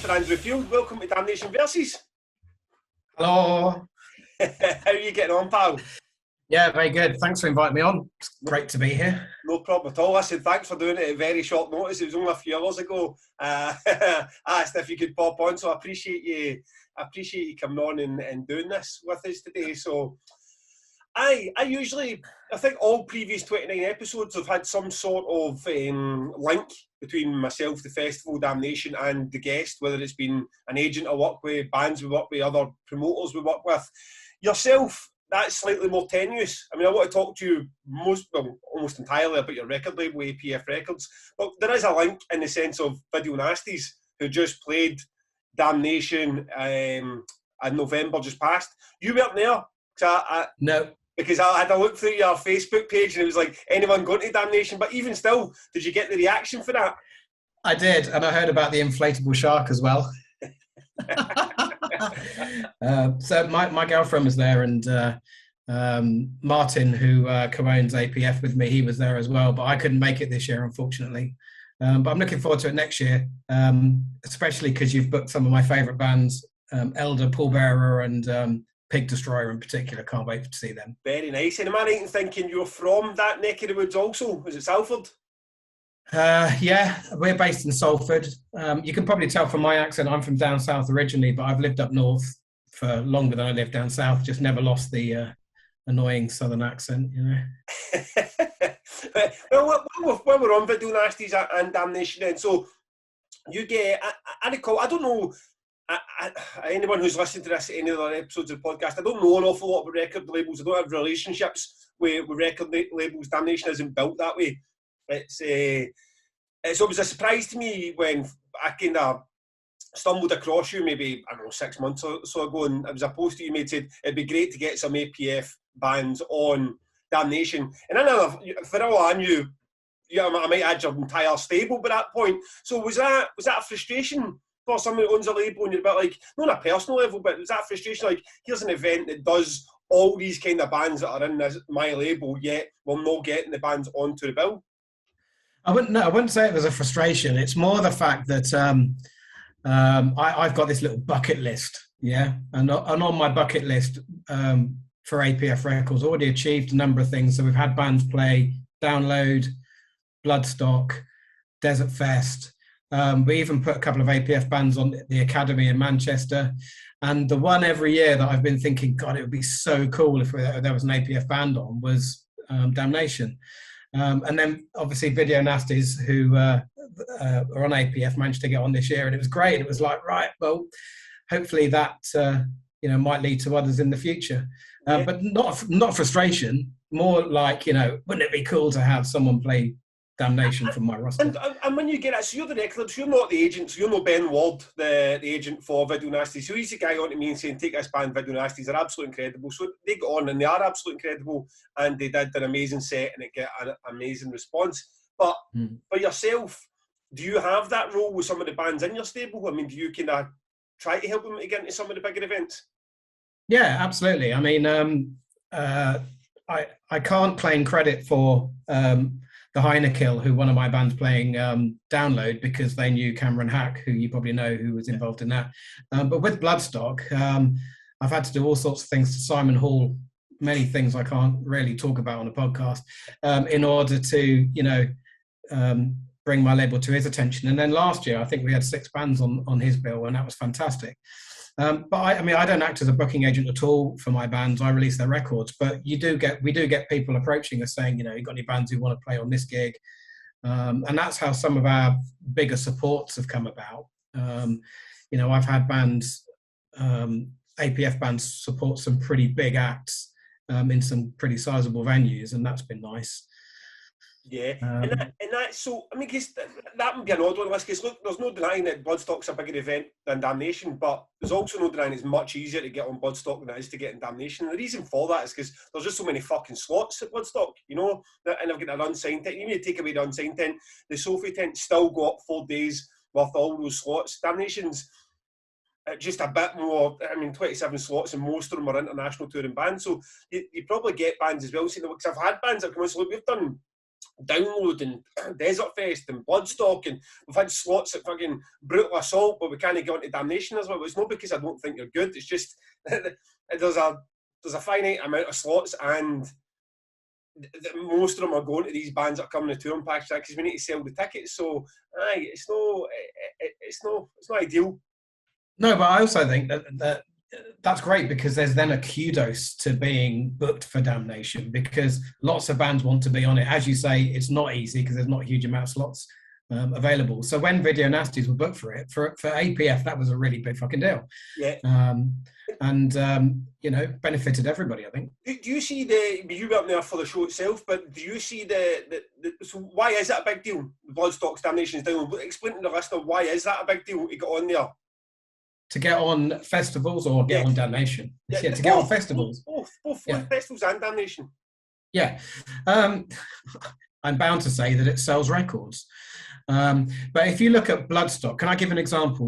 Mr. Andrew Field. Welcome to Damnation Versus. Hello. How are you getting on, pal? Yeah, very good. Thanks for inviting me on. It's great to be here. No problem at all. I said thanks for doing it at very short notice. It was only a few hours ago. I asked if you could pop on, so I appreciate you coming on and doing this with us today. So I think all previous 29 episodes have had some sort of link between myself, the festival, Damnation, and the guest, whether it's been an agent I work with, bands we work with, other promoters we work with. Yourself, that's slightly more tenuous. I mean, I want to talk to you almost entirely about your record label, APF Records, but there is a link in the sense of Video Nasties, who just played Damnation in November just past. You weren't there? No. Because I had a look through your Facebook page and it was like, anyone going to Damnation? But even still, did you get the reaction for that? I did, and I heard about the inflatable shark as well. So my girlfriend was there, and Martin, who co-owns APF with me, he was there as well, but I couldn't make it this year, unfortunately. But I'm looking forward to it next year, especially because you've booked some of my favourite bands, Elder, Pallbearer, and Pig Destroyer in particular. Can't wait to see them. Very nice. And am I right in thinking you're from that neck of the woods also? Is it Salford? Yeah, we're based in Salford. You can probably tell from my accent I'm from down south originally, but I've lived up north for longer than I lived down south. Just never lost the annoying southern accent, you know. Well, while we're on Video Nasties and Damnation, then, so you get, I recall, I don't know, anyone who's listened to this, any other episodes of the podcast, I don't know an awful lot about record labels. I don't have relationships with record labels. Damnation isn't built that way. It was a surprise to me when I kind of stumbled across you maybe, I don't know, 6 months or so ago, and it was a post that you made said it'd be great to get some APF bands on Damnation. And then for all I knew, I might add your entire stable by that point. So was that a frustration for someone who owns a label and you're a bit like, not on a personal level, but was that frustration like, here's an event that does all these kind of bands that are in my label, yet we're not getting the bands onto the bill? I wouldn't say it was a frustration. It's more the fact that I've got this little bucket list, yeah, and on my bucket list for APF Records, already achieved a number of things. So we've had bands play Download, Bloodstock, Desert Fest. We even put a couple of APF bands on the Academy in Manchester, and the one every year that I've been thinking, God, it would be so cool if there was an APF band on was Damnation. And then obviously Video Nasties, who are on APF, managed to get on this year, and it was great. It was like, right, well, hopefully that might lead to others in the future. But not frustration, more like, wouldn't it be cool to have someone play Damnation from my roster? And when you get it, so you're the record, so you're not the agent, so you're not Ben Ward, the agent for Video Nasties. So he's the guy on to me and saying, take this band, Video Nasties, they're absolutely incredible. So they got on and they are absolutely incredible, and they did an amazing set and it got an amazing response. But for yourself, do you have that role with some of the bands in your stable? I mean, do you kind of try to help them to get into some of the bigger events? Yeah, absolutely. I mean, I can't claim credit for the Heinekill, who one of my bands playing Download, because they knew Cameron Hack, who you probably know, who was involved in that. But with Bloodstock, I've had to do all sorts of things to Simon Hall, many things I can't really talk about on a podcast, in order to, bring my label to his attention. And then last year, I think we had 6 bands on his bill, and that was fantastic. But I don't act as a booking agent at all for my bands. I release their records, but we do get people approaching us saying, you got any bands who want to play on this gig? And that's how some of our bigger supports have come about. I've had bands, APF bands, support some pretty big acts in some pretty sizable venues, and that's been nice. Yeah, and that's so. I mean, cause that would be an odd one. Because look, there's no denying that Bloodstock's a bigger event than Damnation, but there's also no denying it's much easier to get on Bloodstock than it is to get in Damnation. And the reason for that is because there's just so many fucking slots at Bloodstock, and I've got an unsigned tent. Even if you take away the unsigned tent, the Sophie tent still got 4 days worth of all those slots. Damnation's just a bit more. I mean, 27 slots, and most of them are international touring bands. So you probably get bands as well. Because I've had bands that come in. So look, we've done Download and Desert Fest and Bloodstock, and we've had slots at fucking Brutal Assault, but we can't get onto Damnation as well. It's not because I don't think you're good, it's just there's a finite amount of slots, and most of them are going to these bands that are coming to touring package because we need to sell the tickets. So it's no ideal. No, but I also think that's great, because there's then a kudos to being booked for Damnation, because lots of bands want to be on it. As you say, it's not easy because there's not a huge amount of slots available. So when Video Nasties were booked for it, for APF, that was a really big fucking deal. Yeah. You know, benefited everybody, I think. Do you see you were up there for the show itself, but do you see so why is it a big deal? Bloodstock's Damnation's down. Explain to the listener, why is that a big deal to get on there? To get on festivals or get on Damnation? Yeah, to get on festivals. Both festivals and Damnation. Yeah. I'm bound to say that it sells records. But if you look at Bloodstock, can I give an example?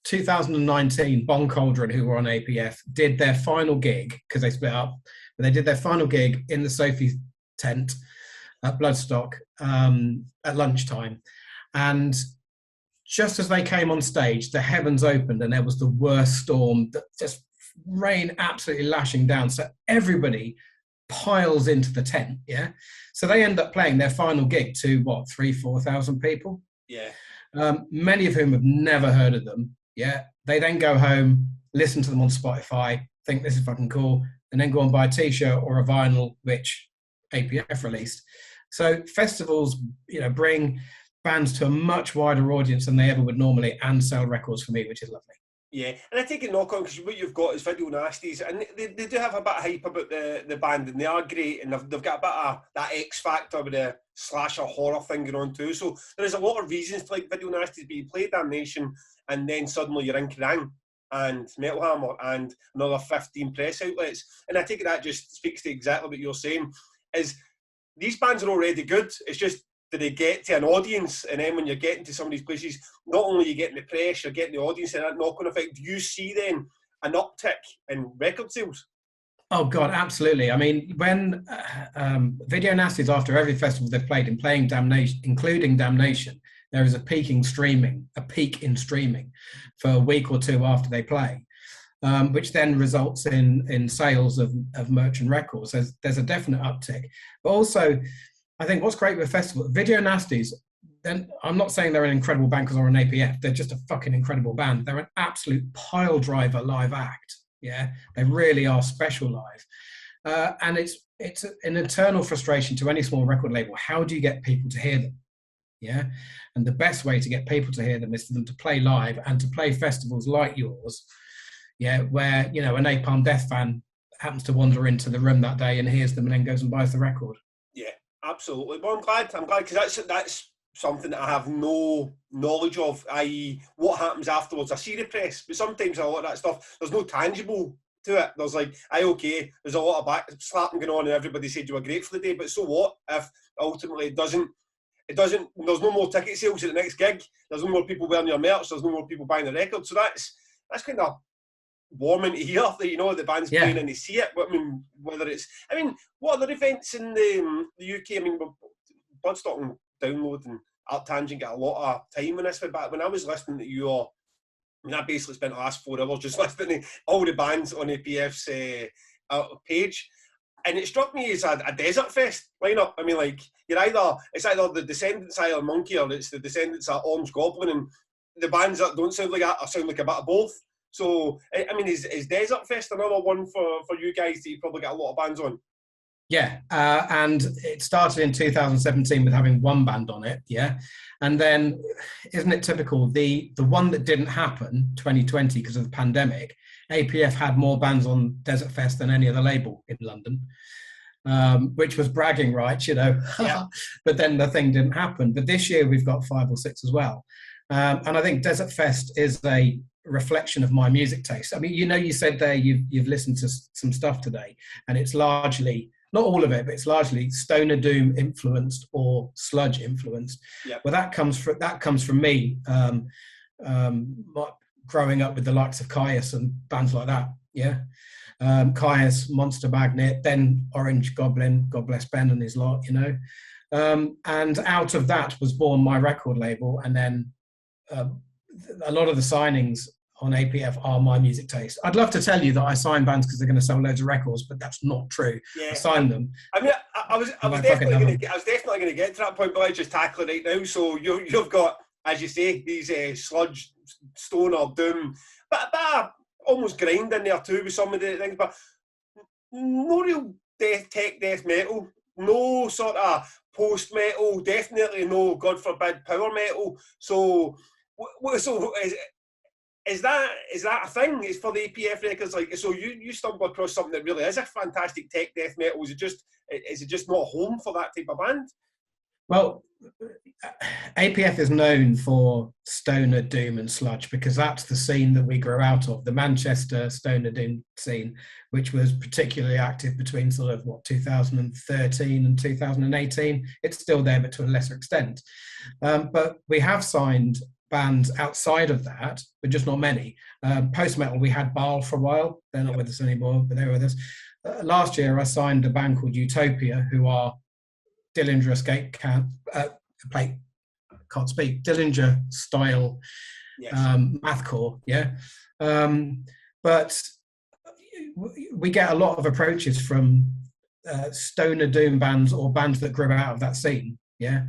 2019, Bon Cauldron, who were on APF, did their final gig, because they split up, but they did their final gig in the Sophie tent at Bloodstock at lunchtime. And just as they came on stage, the heavens opened and there was the worst storm, just rain absolutely lashing down. So everybody piles into the tent, yeah? So they end up playing their final gig to, 3,000-4,000 people? Yeah. Many of whom have never heard of them, yeah? They then go home, listen to them on Spotify, think this is fucking cool, and then go and buy a T-shirt or a vinyl, which APF released. So festivals, bring bands to a much wider audience than they ever would normally, and sell records for me, which is lovely. Yeah, and I take it knock on, because what you've got is Video Nasties, and they do have a bit of hype about the band, and they are great, and they've got a bit of that X factor with the slasher horror thing going on too. So there is a lot of reasons to like Video Nasties, but you play Damnation, and then suddenly you're in Kerrang and Metal Hammer and another 15 press outlets. And I take it that just speaks to exactly what you're saying, is these bands are already good. It's just, do they get to an audience? And then when you're getting to some of these places, not only are you getting the press, you're getting the audience, and that knock-on effect. Do you see then an uptick in record sales? Oh God, absolutely. I mean, when Video Nasties, after every festival they've played, playing Damnation, including Damnation, there is a peak in streaming for a week or two after they play, which then results in sales of merch and records. There's a definite uptick. But also, I think what's great with festivals, Video Nasties, then I'm not saying they're an incredible band because they're an APF. They're just a fucking incredible band. They're an absolute pile driver live act. Yeah, they really are special live. And it's an eternal frustration to any small record label. How do you get people to hear them? Yeah, and the best way to get people to hear them is for them to play live and to play festivals like yours. Yeah, where, a Napalm Death fan happens to wander into the room that day and hears them and then goes and buys the record. Yeah, absolutely. Well, I'm glad because that's something that I have no knowledge of, i.e. what happens afterwards. I see the press, but sometimes a lot of that stuff, there's no tangible to it. There's like, okay, there's a lot of back slapping going on and everybody said you were great for the day, but so what if ultimately it doesn't, there's no more ticket sales at the next gig, there's no more people wearing your merch, there's no more people buying the record. So that's kind of warming to hear that, the band's playing and they see it. But what other events in the UK? Bloodstock and Download and Art Tangent get a lot of time in this, but when I was listening to you, I basically spent the last 4 hours just listening to all the bands on APF's page, and it struck me as a Desert Fest lineup. It's either the Descendants Iron Monkey or it's the Descendants at Orange Goblin, and the bands that don't sound like that sound like a bit of both. So, is Desert Fest another one for you guys that you probably get a lot of bands on? Yeah, and it started in 2017 with having one band on it, yeah. And then, isn't it typical, the one that didn't happen, 2020, because of the pandemic, APF had more bands on Desert Fest than any other label in London, which was bragging rights, Yeah. But then the thing didn't happen. But this year we've got 5 or 6 as well. And I think Desert Fest is a reflection of my music taste. You said there you've listened to some stuff today, and it's largely, not all of it, but it's largely stoner doom influenced or sludge influenced. Yep. Well, that comes from me growing up with the likes of Caius and bands like that. Yeah. Caius, Monster Magnet, then Orange Goblin, God bless Ben and his lot, you know. And out of that was born my record label. And then a lot of the signings on APF are my music taste. I'd love to tell you that I sign bands because they're going to sell loads of records, but that's not true. Yeah. I sign them. I mean, I was definitely going to get to that point, but I just tackle it right now. So you've got, as you say, these sludge, stoner, doom, but almost grind in there too with some of the things, but no real death metal, no sort of post metal, definitely no, God forbid, power metal. So is that a thing? It's for the APF Records, like, so you stumble across something that really is a fantastic tech death metal. Is it just not home for that type of band? Well, APF is known for stoner, doom and sludge because that's the scene that we grew out of, the Manchester stoner doom scene, which was particularly active between sort of 2013 and 2018. It's still there, but to a lesser extent. But we have signed bands outside of that, but just not many. Post-metal, we had Baal for a while. They're not with us anymore, but they were with us. Last year, I signed a band called Utopia, who are Dillinger escape Dillinger style, yes. Mathcore, yeah. But we get a lot of approaches from stoner doom bands or bands that grew out of that scene, yeah.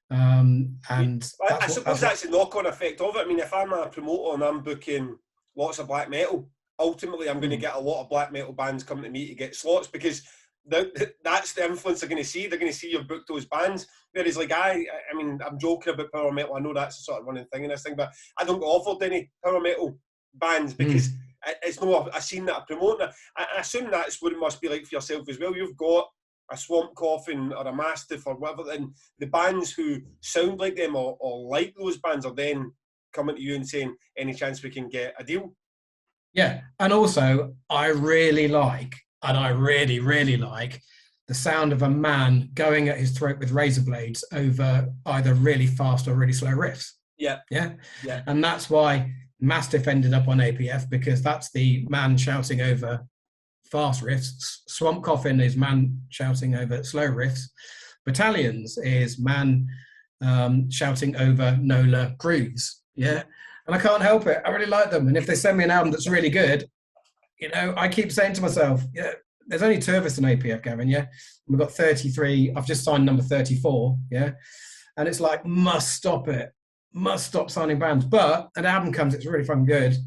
And I suppose that's the knock-on effect of it. I mean, if I'm a promoter and I'm booking lots of black metal, ultimately I'm going to get a lot of black metal bands coming to me to get slots because that's the influence they're going to see. They're going to see you've booked those bands. Whereas, like, I mean, I'm joking about power metal. I know that's a sort of running thing in this thing, but I don't get offered any power metal bands because it's not a scene that I promote. I assume that's what it must be like for yourself as well. You've got a Swamp Coffin or a Mastiff or whatever, and the bands who sound like them or like those bands are then coming to you and saying, any chance we can get a deal? Yeah, and also I really like the sound of a man going at his throat with razor blades over either really fast or really slow riffs. Yeah. And that's why Mastiff ended up on APF, because that's the man shouting over fast riffs. Swamp Coffin is man shouting over slow riffs. Battalions is man shouting over Nola grooves. Yeah. And I can't help it. I really like them. And if they send me an album that's really good, you know, I keep saying to myself, yeah, there's only 2 of us in APF, Gavin, yeah? We've got 33. I've just signed number 34, yeah? And it's like, must stop signing bands. But an album comes, it's really fucking good.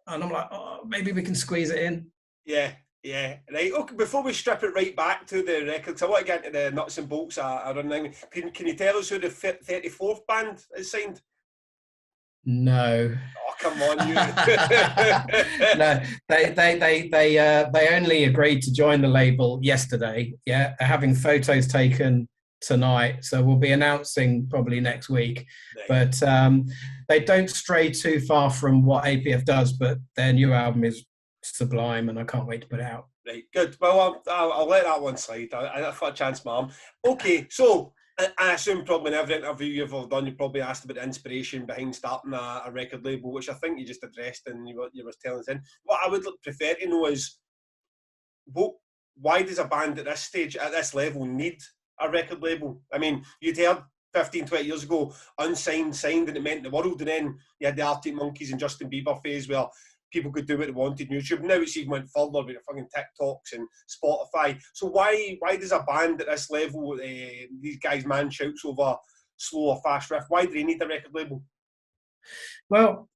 And I'm like, oh, maybe we can squeeze it in. Yeah. Right. Okay, before we strip it right back to the records, I want to get into the nuts and bolts of running. Can you tell us who the 34th band is signed? No. Oh, come on, you. No, they only agreed to join the label yesterday. Yeah, they're having photos taken tonight, so we'll be announcing probably next week. Right. But they don't stray too far from what APF does, but their new album is sublime, and I can't wait to put it out. Right, good. Well, I'll let that one slide. I thought a chance, ma'am. Okay, so I assume probably in every interview you've ever done, you probably asked about the inspiration behind starting a record label, which I think you just addressed and you were telling us in. What I would prefer to know is, why does a band at this stage, at this level, need a record label? I mean, you'd heard 15, 20 years ago, unsigned, signed, and it meant the world. And then you had the Arctic Monkeys and Justin Bieber phase where people could do what they wanted on YouTube. Now it's even went further with the fucking TikToks and Spotify. So why does a band at this level, these guys man shouts over slow or fast riff, why do they need a record label? Well,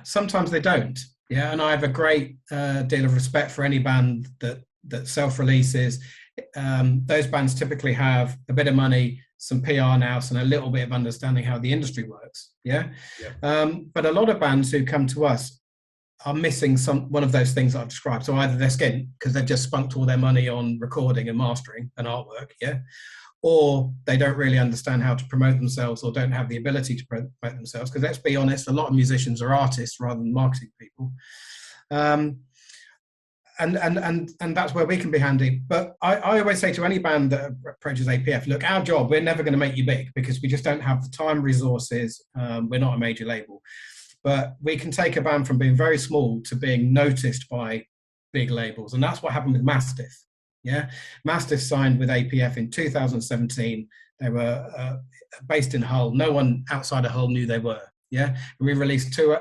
sometimes they don't. Yeah, and I have a great deal of respect for any band that self-releases. Those bands typically have a bit of money, some PR nous, and a little bit of understanding how the industry works. Yeah. But a lot of bands who come to us are missing one of those things that I've described. So either they're skint because they've just spunked all their money on recording and mastering and artwork, yeah, or they don't really understand how to promote themselves or don't have the ability to promote themselves. Because let's be honest, a lot of musicians are artists rather than marketing people. And that's where we can be handy. But I always say to any band that approaches APF, look, our job, we're never going to make you big because we just don't have the time, resources. We're not a major label. But we can take a band from being very small to being noticed by big labels. And that's what happened with Mastiff. Yeah, Mastiff signed with APF in 2017. They were based in Hull. No one outside of Hull knew they were. Yeah, and we released two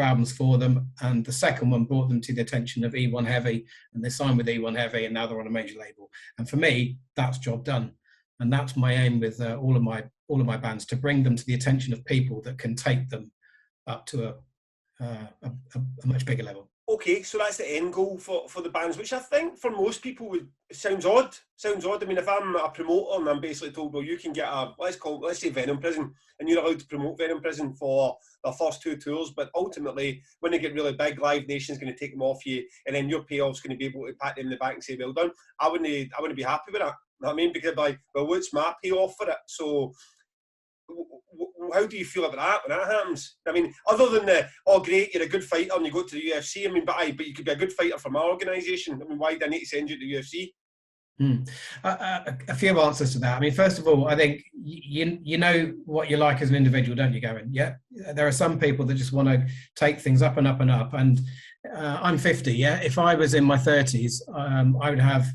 albums for them, and the second one brought them to the attention of E1 Heavy, and they signed with E1 Heavy, and now they're on a major label. And for me, that's job done. And that's my aim with all of my bands, to bring them to the attention of people that can take them up to a much bigger level. Okay, so that's the end goal for the bands, which I think for most people sounds odd. I mean, if I'm a promoter and I'm basically told, well, you can get let's say Venom Prison, and you're allowed to promote Venom Prison for their first 2 tours, but ultimately, when they get really big, Live Nation's going to take them off you, and then your payoff's going to be able to pat them in the back and say, well done. I wouldn't be happy with that. You know what I mean? Because I'd be like, well, what's my payoff for it? So how do you feel about that when that happens? I mean, other than great, you're a good fighter and you go to the UFC. I mean, but you could be a good fighter for my organisation. I mean, why do I need to send you to the UFC? A few answers to that. I mean, first of all, I think you know what you like as an individual, don't you, Gavin? Yeah, there are some people that just want to take things up and up and up. And I'm 50. Yeah, if I was in my 30s, I would have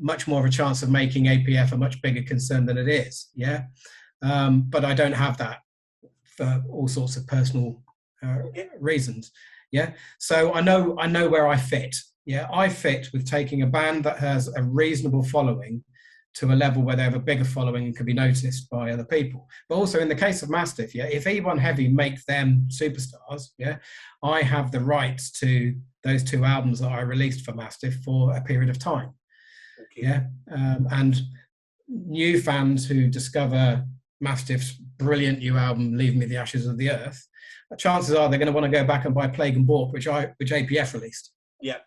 much more of a chance of making APF a much bigger concern than it is. Yeah. But I don't have that for all sorts of personal reasons. Yeah. So I know where I fit. Yeah. I fit with taking a band that has a reasonable following to a level where they have a bigger following and can be noticed by other people. But also in the case of Mastiff, yeah, if E1 Heavy make them superstars, yeah, I have the rights to those 2 albums that I released for Mastiff for a period of time. Okay. Yeah. And new fans who discover Mastiff's brilliant new album, Leave Me the Ashes of the Earth, chances are they're going to want to go back and buy Plague and Bork, which APF released. Yeah.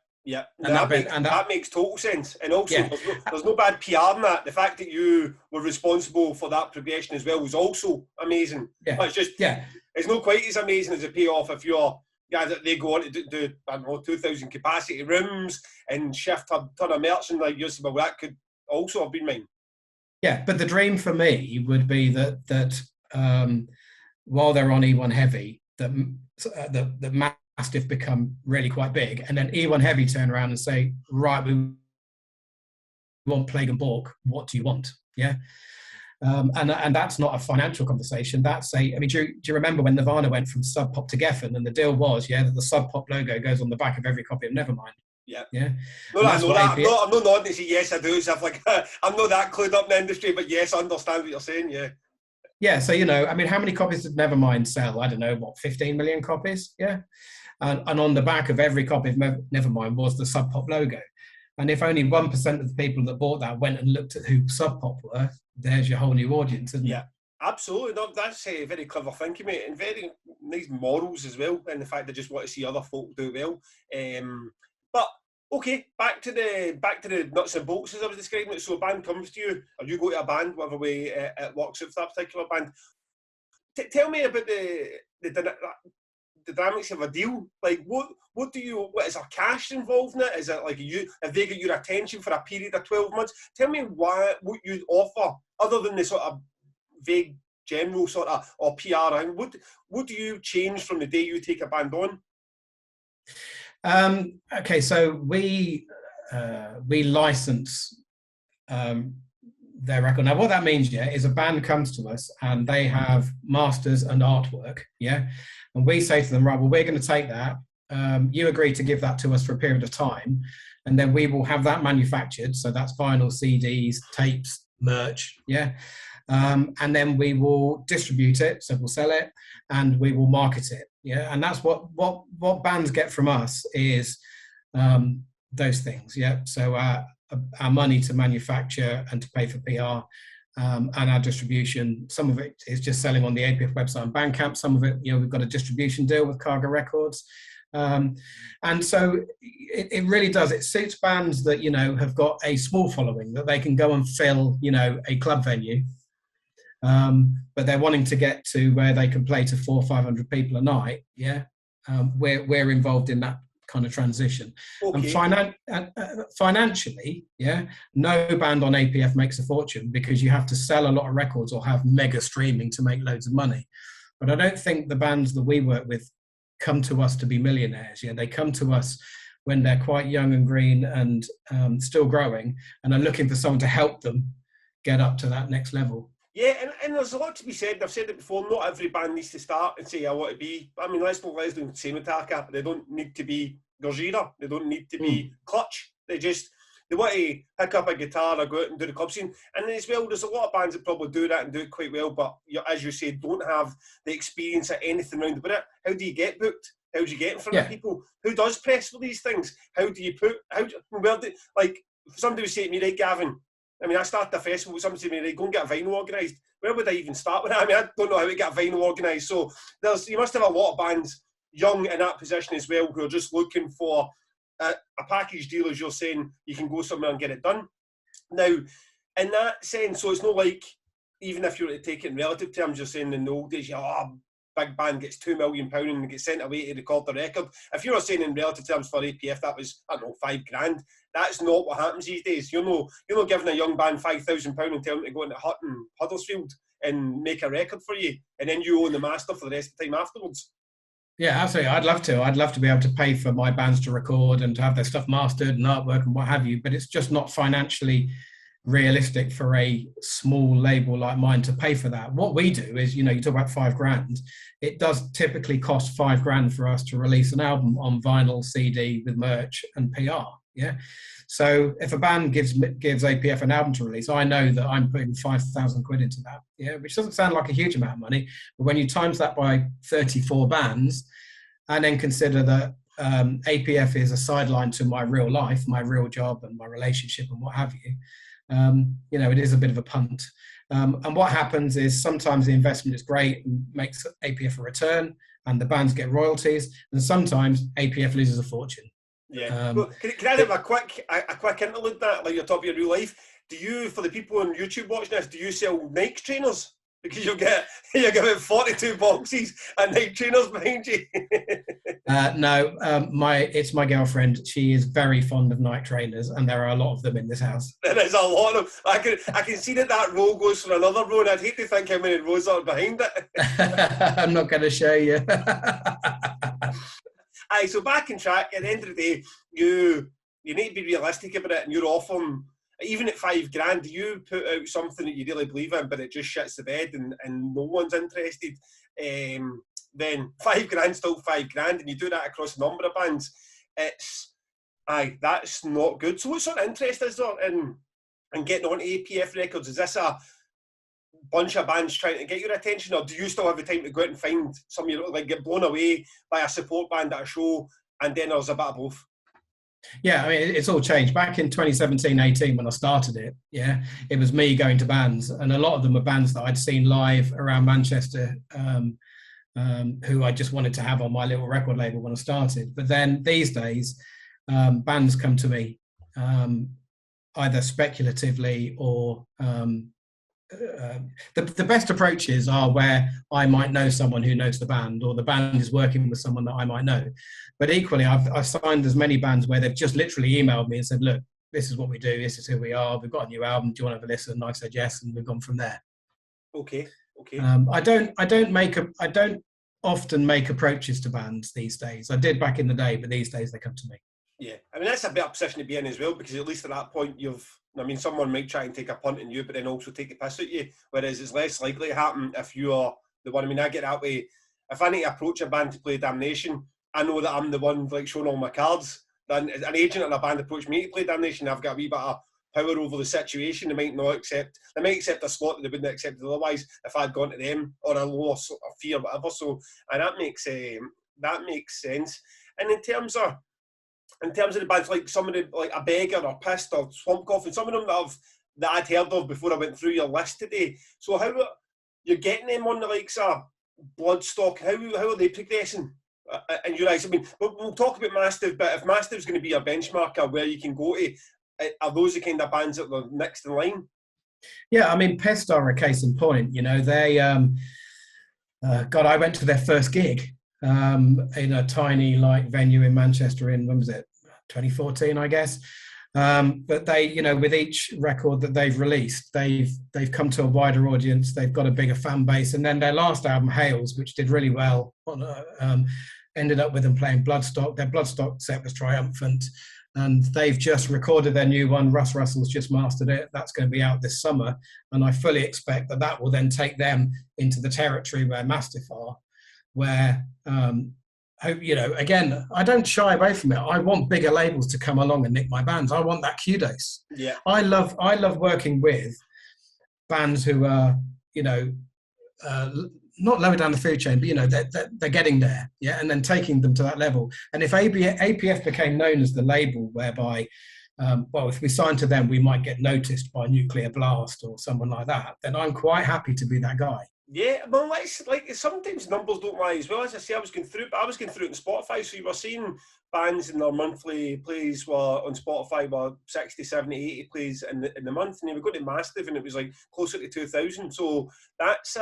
And that makes total sense. And also, yeah, there's no bad PR in that. The fact that you were responsible for that progression as well was also amazing. Yeah. But it's just, it's not quite as amazing as a payoff if you're guys that they go on to do, I don't know, 2,000 capacity rooms and shift a ton of merch, and like you said, well, that could also have been mine. Yeah, but the dream for me would be that while they're on E1 Heavy, that Mastiff become really quite big, and then E1 Heavy turn around and say, right, we want Plague and Bork. What do you want? Yeah, and that's not a financial conversation. That's I mean, do you remember when Nirvana went from Sub Pop to Geffen, and the deal was, that the Sub Pop logo goes on the back of every copy of Nevermind. Yeah. No, I know that. I'm not nodding to say yes, I do. Stuff like I'm not that clued up in the industry, but yes, I understand what you're saying. Yeah. Yeah. So I mean, how many copies did Nevermind sell? I don't know, 15 million copies. Yeah. And on the back of every copy of Nevermind was the Sub Pop logo. And if only 1% of the people that bought that went and looked at who Sub Pop were, there's your whole new audience, isn't it? Yeah. Absolutely. No, that's very clever thinking, mate, and very nice morals as well. And the fact they just want to see other folk do well. But okay, back to the nuts and bolts as I was describing it. So a band comes to you, or you go to a band, whatever way it works out for that particular band. Tell me about the dynamics of a deal. Like, what is there cash involved in it? Is it like if they get your attention for a period of 12 months? Tell me what you offer, other than the sort of vague general sort of or PR. And what do you change from the day you take a band on? Okay, so we license their record. Now, what that means, is a band comes to us and they have masters and artwork, and we say to them, right, well, we're going to take that. You agree to give that to us for a period of time, and then we will have that manufactured. So that's vinyl, CDs, tapes, merch, and then we will distribute it. So we'll sell it and we will market it. Yeah, and that's what bands get from us is those things. Yeah, so our money to manufacture and to pay for PR, and our distribution. Some of it is just selling on the APF website and Bandcamp. Some of it, we've got a distribution deal with Cargo Records, and so it really does. It suits bands that have got a small following that they can go and fill a club venue. But they're wanting to get to where they can play to 400 or 500 people a night. We're involved in that kind of transition. Okay. And financially, no band on APF makes a fortune because you have to sell a lot of records or have mega streaming to make loads of money. But I don't think the bands that we work with come to us to be millionaires. They come to us when they're quite young and green and still growing, and are looking for someone to help them get up to that next level. Yeah, and there's a lot to be said. I've said it before, not every band needs to start and say, I want to be, I mean, let's don't say Metallica. They don't need to be Gojira. They don't need to be Clutch. They want to pick up a guitar or go out and do the club scene. And as well, there's a lot of bands that probably do that and do it quite well, but as you say, don't have the experience or anything around about it. How do you get booked? How do you get in front of people? Who does press for these things? How do you like, somebody would say to me, right, Gavin, I mean, I started a festival, somebody said to me, right, go and get a vinyl organised. Where would I even start with that? I mean, I don't know how to get a vinyl organised. So you must have a lot of bands young in that position as well who are just looking for a package deal, as you're saying, you can go somewhere and get it done. Now, in that sense, so it's not like, even if you were to take it in relative terms, you're saying in the old days, big band gets £2 million and gets sent away to record the record. If you were saying in relative terms for APF, that was, I don't know, £5,000. That's not what happens these days. You're not giving a young band £5,000 and telling them to go into Hut and Huddersfield and make a record for you, and then you own the master for the rest of the time afterwards. Yeah, absolutely. I'd love to. I'd love to be able to pay for my bands to record and to have their stuff mastered and artwork and what have you, but it's just not financially realistic for a small label like mine to pay for that. What we do is, you talk about $5,000. It does typically cost $5,000 for us to release an album on vinyl, CD with merch and PR. Yeah. So if a band gives APF an album to release, I know that I'm putting 5,000 quid into that. Yeah, which doesn't sound like a huge amount of money, but when you times that by 34 bands, and then consider that APF is a sideline to my real life, my real job, and my relationship, and what have you. It is a bit of a punt. And what happens is sometimes the investment is great and makes APF a return, and the bands get royalties, and sometimes APF loses a fortune. Yeah. Can I have a quick interlude that, like you're talking about your real life? Do you, for the people on YouTube watching this, do you sell Nike trainers? Because you'll get 42 boxes and Nike trainers behind you. No, it's my girlfriend. She is very fond of Nike trainers, and there are a lot of them in this house. There is a lot of them. I can see that row goes for another row, and I'd hate to think how many rows are behind it. I'm not going to show you. Aye, so back in track, at the end of the day, you need to be realistic about it, and you're offering, even at $5,000, do you put out something that you really believe in, but it just shits the bed and no one's interested, then $5,000 still $5,000, and you do that across a number of bands, that's not good. So what sort of interest is there in getting on APF Records? Is this a bunch of bands trying to get your attention, or do you still have the time to go out and find some, like get blown away by a support band at a show, and then there's a bit of both? Yeah, I mean, it's all changed. Back in 2017-18 when I started it, it was me going to bands, and a lot of them were bands that I'd seen live around Manchester, who I just wanted to have on my little record label when I started. But then these days, bands come to me either speculatively or the best approaches are where I might know someone who knows the band, or the band is working with someone that I might know. But equally, I've signed as many bands where they've just literally emailed me and said, look, this is what we do, this is who we are, we've got a new album, do you want to have a listen? And I said yes, and we've gone from there. Okay. I don't often make approaches to bands these days. I did back in the day, but these days they come to me. Yeah, I mean, that's a better position to be in as well, because at least at that point someone might try and take a punt on you, but then also take the piss at you, whereas it's less likely to happen if you are the one. I mean, I get that way. If I need to approach a band to play Damnation, I know that I'm the one like showing all my cards. Then an agent in a band approach me to play Damnation, I've got a wee bit of power over the situation. They might accept a slot that they wouldn't have accepted otherwise if I'd gone to them, or a lower fee or whatever. So, and that makes sense. And in terms of the bands, like some of the, like a Beggar or Pissed or Swamp Coffin, some of them that I'd heard of before I went through your list today. So how you're getting them on the likes of Bloodstock? How are they progressing in your eyes? I mean, we'll talk about Mastiff, but if Mastiff's going to be your benchmark or where you can go to, are those the kind of bands that are next in line? Yeah, I mean, Pest are a case in point. They, I went to their first gig in a tiny venue in Manchester in, when was it, 2014, I guess. But they, with each record that they've released, they've come to a wider audience. They've got a bigger fan base. And then their last album, Hales, which did really well, ended up with them playing Bloodstock. Their Bloodstock set was triumphant, and they've just recorded their new one. Russ Russell's just mastered it. That's going to be out this summer, and I fully expect that that will then take them into the territory where Mastiff are, where you know, again, I don't shy away from it. I want bigger labels to come along and nick my bands. I want that kudos. Yeah, I love working with bands who are, you know, not lower down the food chain, but you know, they're getting there, yeah, and then taking them to that level. And if APF became known as the label whereby, well, if we sign to them, we might get noticed by Nuclear Blast or someone like that, then I'm quite happy to be that guy. Yeah, well, it's like sometimes numbers don't lie as well. As I say, I was going through it on Spotify, so you were seeing bands in their monthly plays were on Spotify were 60, 70, 80 plays in the month, and you were going to Mastiff and it was like closer to 2,000. So that's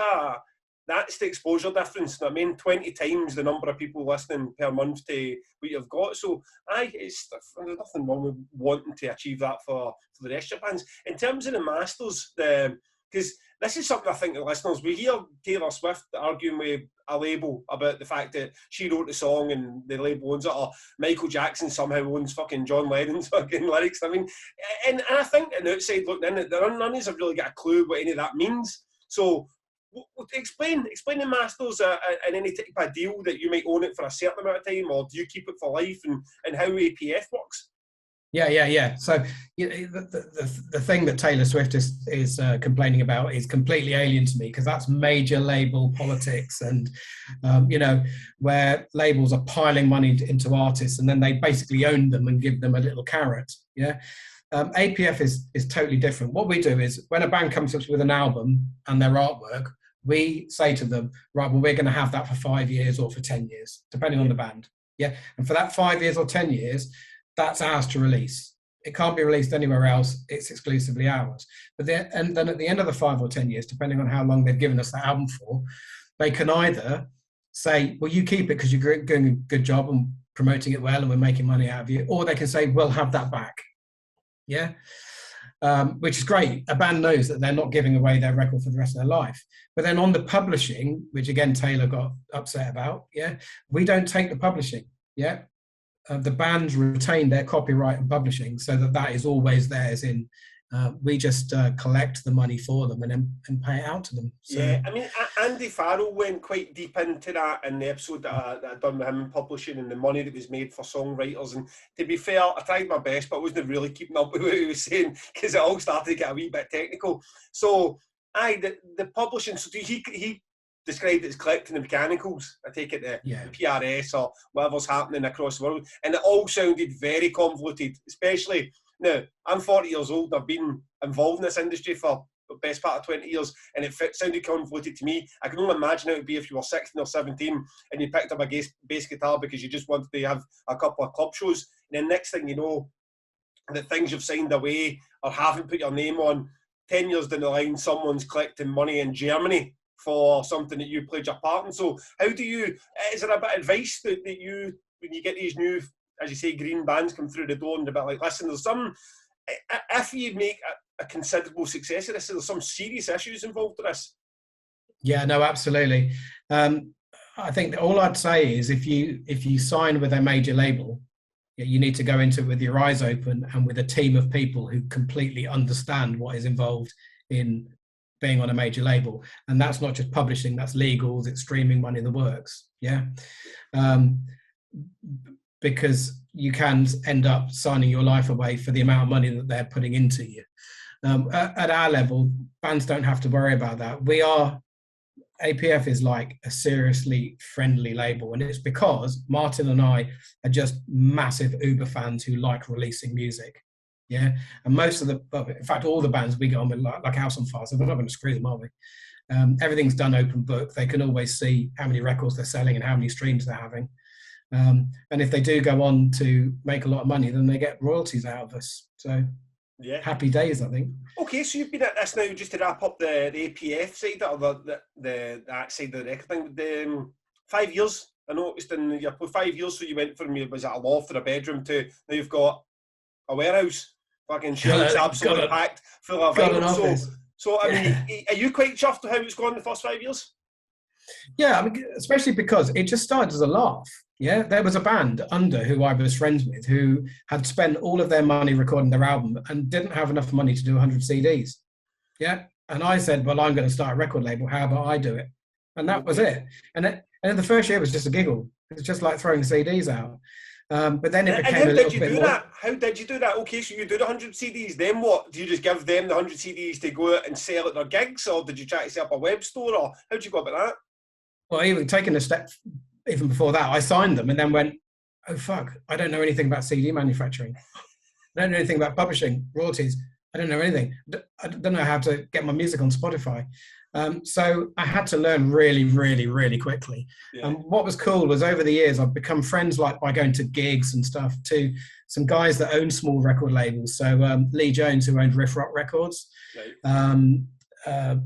the exposure difference. I mean, 20 times the number of people listening per month to what you've got. So there's nothing wrong with wanting to achieve that for the rest of your bands. In terms of the masters, because this is something I think the listeners, we hear Taylor Swift arguing with a label about the fact that she wrote the song and the label owns it, or Michael Jackson somehow owns fucking John Lennon's fucking lyrics. I mean, and I think an outside looking in, none of us have really got a clue what any of that means. So explain the masters and any type of deal that you might own it for a certain amount of time, or do you keep it for life, and how APF works? Yeah. So the thing that Taylor Swift is complaining about is completely alien to me, because that's major label politics, and you know, where labels are piling money into artists and then they basically own them and give them a little carrot. Yeah. APF is totally different. What we do is when a band comes up with an album and their artwork, we say to them, right, well, we're going to have that for 5 years or for 10 years, depending on the band. Yeah. And for that 5 years or 10 years, that's ours to release. It can't be released anywhere else. It's exclusively ours. And then at the end of the 5 or 10 years, depending on how long they've given us that album for, they can either say, well, you keep it because you're doing a good job and promoting it well and we're making money out of you, or they can say, we'll have that back. Yeah. Which is great. A band knows that they're not giving away their record for the rest of their life. But then on the publishing, which again, Taylor got upset about, yeah, we don't take the publishing. Yeah. The bands retain their copyright and publishing, so that is always theirs. We just collect the money for them and pay it out to them. So. Yeah, I mean, Andy Farrell went quite deep into that in the episode that I'd done with him in publishing and the money that was made for songwriters. And to be fair, I tried my best, but I wasn't really keeping up with what he was saying because it all started to get a wee bit technical. So, the publishing, so he described it as collecting the mechanicals. I take it the PRS or whatever's happening across the world. And it all sounded very convoluted, especially now, I'm 40 years old. I've been involved in this industry for the best part of 20 years, and it sounded convoluted to me. I can only imagine how it would be if you were 16 or 17 and you picked up a bass guitar because you just wanted to have a couple of club shows. And then next thing you know, the things you've signed away or haven't put your name on, 10 years down the line, someone's collecting money in Germany for something that you played your part in. So how do you, is there a bit of advice that you, when you get these new, as you say, green bands come through the door and a bit like, listen, there's some, if you make a considerable success of this, there's some serious issues involved with this? Yeah, no, absolutely. I think all I'd say is if you sign with a major label, you need to go into it with your eyes open and with a team of people who completely understand what is involved in being on a major label. And that's not just publishing, that's legals, it's streaming money, the works. Yeah. Because you can end up signing your life away for the amount of money that they're putting into you. At our level, bands don't have to worry about that. APF is like a seriously friendly label, and it's because Martin and I are just massive Uber fans who like releasing music. Yeah, and most of in fact, all the bands we get on with, like House on Fire, so we're not going to screw them, are we? Everything's done open book. They can always see how many records they're selling and how many streams they're having. And if they do go on to make a lot of money, then they get royalties out of us. So yeah, happy days, I think. Okay, so you've been at this now, just to wrap up the APF side, or that side of the record thing. The 5 years, I noticed in your 5 years, so you went from, was it a loft or a bedroom to now you've got a warehouse, fucking shelves absolutely packed full of items. So I mean, are you quite chuffed with how it's gone the first 5 years? Yeah, I mean, especially because it just started as a laugh. Yeah, there was a band under who I was friends with who had spent all of their money recording their album and didn't have enough money to do 100 CDs. Yeah. And I said, well, I'm going to start a record label. How about I do it? And that was it. And the first year was just a giggle. It was just like throwing CDs out. But then it became a little bit more. That? How did you do that? Okay, so you do the 100 CDs. Then what? Do you just give them the 100 CDs to go out and sell at their gigs, or did you try to set up a web store, or how did you go about that? Well, even taking a step even before that, I signed them and then went, oh fuck, I don't know anything about CD manufacturing. I don't know anything about publishing, royalties. I don't know anything. I don't know how to get my music on Spotify. So I had to learn really, really, really quickly. Yeah. And what was cool was over the years, I've become friends like by going to gigs and stuff to some guys that own small record labels. So Lee Jones, who owned Riff Rock Records, right.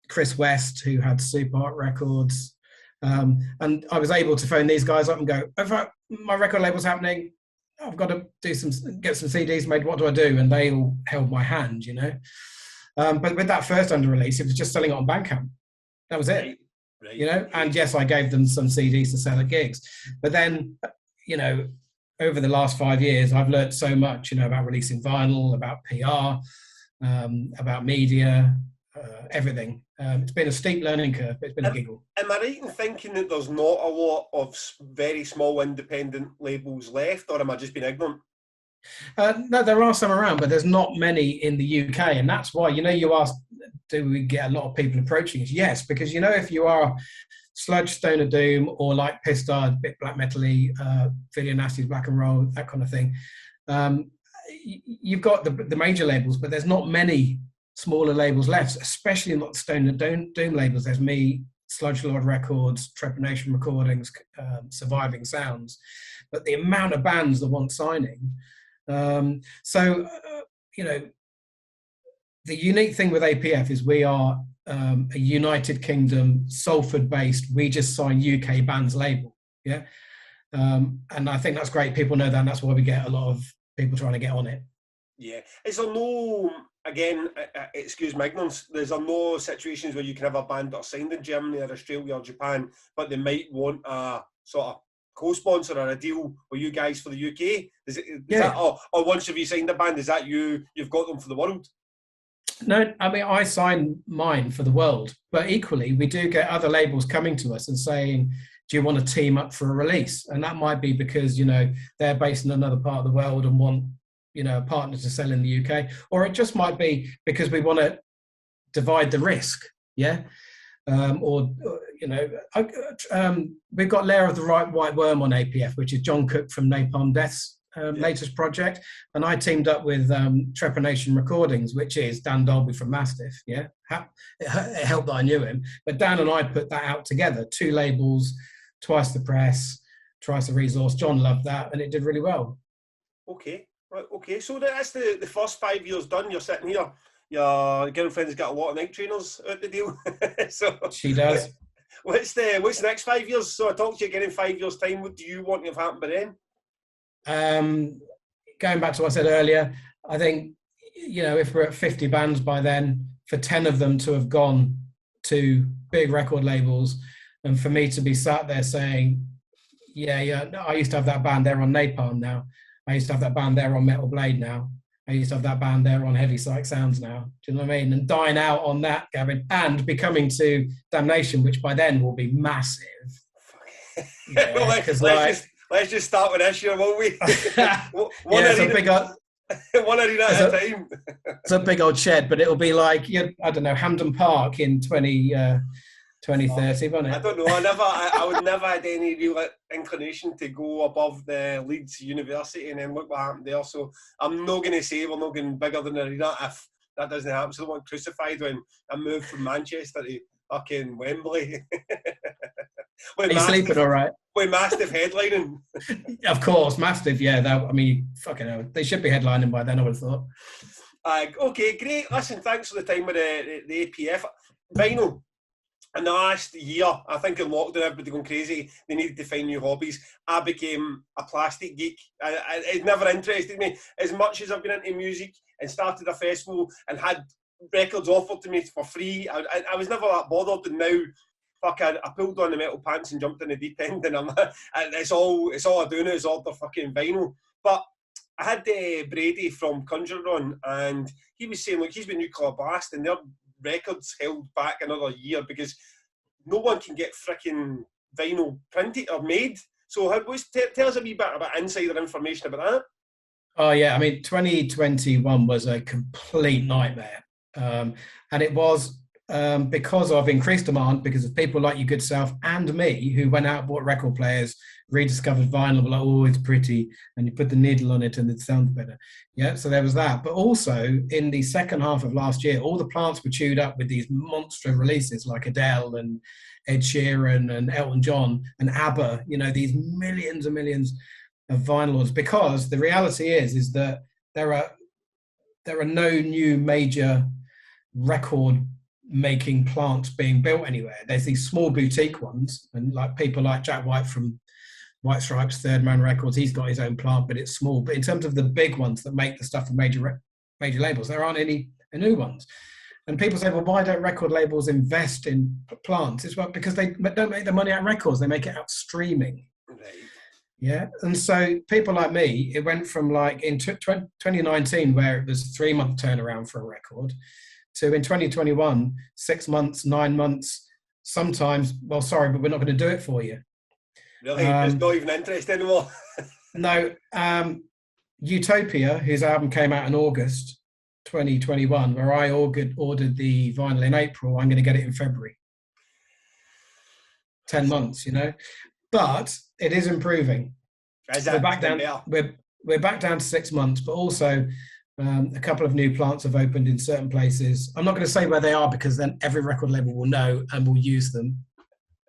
Chris West, who had Super Art Records. And I was able to phone these guys up and go, oh, my record label's happening. I've got to get some CDs made. What do I do? And they all held my hand, you know. But with that first under release, it was just selling it on Bandcamp. That was it, right. You know. And yes, I gave them some CDs to sell at gigs. But then, you know, over the last 5 years, I've learned so much, you know, about releasing vinyl, about PR, about media, everything. It's been a steep learning curve, but it's been a giggle. Am I right in thinking that there's not a lot of very small independent labels left, or am I just being ignorant? No, there are some around, but there's not many in the UK. And that's why, you know, you asked, do we get a lot of people approaching us? Yes, because, you know, if you are sludge, stoner doom, or like Pistard, bit black metal-y, Video Nasty's black and roll, that kind of thing, you've got the major labels, but there's not many smaller labels left, especially not stoner doom labels. There's me, Sludge Lord Records, Trepanation Recordings, Surviving Sounds, but the amount of bands that want signing. You know, the unique thing with APF is we are a United Kingdom, Salford-based, we just sign UK bands label, yeah? And I think that's great. People know that, and that's why we get a lot of people trying to get on it. Yeah. Is there no, again, excuse my ignorance, there's no situations where you can have a band that are signed in Germany or Australia or Japan, but they might want a sort of co-sponsor or a deal with you guys for the UK? Is that, or once you've signed a band, is that you've got them for the world? No, I mean, I sign mine for the world, but equally, we do get other labels coming to us and saying, do you want to team up for a release? And that might be because, you know, they're based in another part of the world and want, you know, a partner to sell in the UK, or it just might be because we want to divide the risk, yeah? You know, we've got Lair of the White Worm on APF, which is John Cook from Napalm Death's latest project, and I teamed up with Trepanation Recordings, which is Dan Dolby from Mastiff, yeah? It helped that I knew him, but Dan and I put that out together, 2 labels, twice the press, twice the resource. John loved that, and it did really well. Okay. Right, okay, so that's the first 5 years done. You're sitting here, your girlfriend's got a lot of night trainers out the deal. So she does. What's the next 5 years? So I talk to you again in 5 years' time. What do you want to have happened by then? Going back to what I said earlier, I think, you know, if we're at 50 bands by then, for 10 of them to have gone to big record labels, and for me to be sat there saying, yeah, I used to have that band, they're on Napalm now. I used to have that band there on Metal Blade now. I used to have that band there on Heavy Psych Sounds now. Do you know what I mean? And dying out on that, Gavin, and be coming to Damnation, which by then will be massive. Yeah, well, let's just start with this year, won't we? One arena at a time. It's a big old shed, but it'll be like, I don't know, Hampden Park in 2030, won't it? I don't know. I would never had any real inclination to go above the Leeds University and then look what happened there. So I'm not going to say we're not going bigger than the arena if that doesn't happen. So I don't want crucified when I moved from Manchester to fucking Wembley. Are you sleeping all right? With Mastiff headlining. Of course, Mastiff, yeah. I mean, fucking hell. They should be headlining by then, I would have thought. Okay, great. Listen, thanks for the time with the APF. Vinyl. In the last year, I think in lockdown, everybody going crazy. They needed to find new hobbies. I became a plastic geek. It never interested me as much as I've been into music and started a festival and had records offered to me for free. I was never that bothered, and now fuck, I pulled on the metal pants and jumped in the deep end, and it's all I do now is order fucking vinyl. But I had Brady from Conjure on, and he was saying, look, he's been Nuclear Blast, and their records held back another year because no one can get fricking vinyl printed or made. So tell us a wee bit about insider information about that. Oh yeah, I mean, 2021 was a complete nightmare, and it was because of increased demand, because of people like you, good self, and me, who went out, bought record players, rediscovered vinyl, were like, oh, it's pretty, and you put the needle on it and it sounds better. Yeah, so there was that. But also in the second half of last year, all the plants were chewed up with these monster releases like Adele and Ed Sheeran and Elton John and ABBA, you know, these millions and millions of vinyls, because the reality is that there are no new major record making plants being built anywhere. There's these small boutique ones, and like people like Jack White from White Stripes, Third Man Records, he's got his own plant, but it's small. But in terms of the big ones that make the stuff for major labels, there aren't any new ones. And people say, well, why don't record labels invest in plants? It's well, because they don't make the money out of records, they make it out streaming. Right. Yeah, and so people like me, it went from like in 2019, where it was a 3-month turnaround for a record, to in 2021, 6 months, 9 months, sometimes, well, sorry, but we're not going to do it for you. Really? There's not even interest anymore? No. Utopia, whose album came out in August 2021, where I ordered the vinyl in April, I'm going to get it in February. 10 months, you know. But it is improving. We're back down. We're back down to 6 months, but also a couple of new plants have opened in certain places. I'm not going to say where they are because then every record label will know and will use them.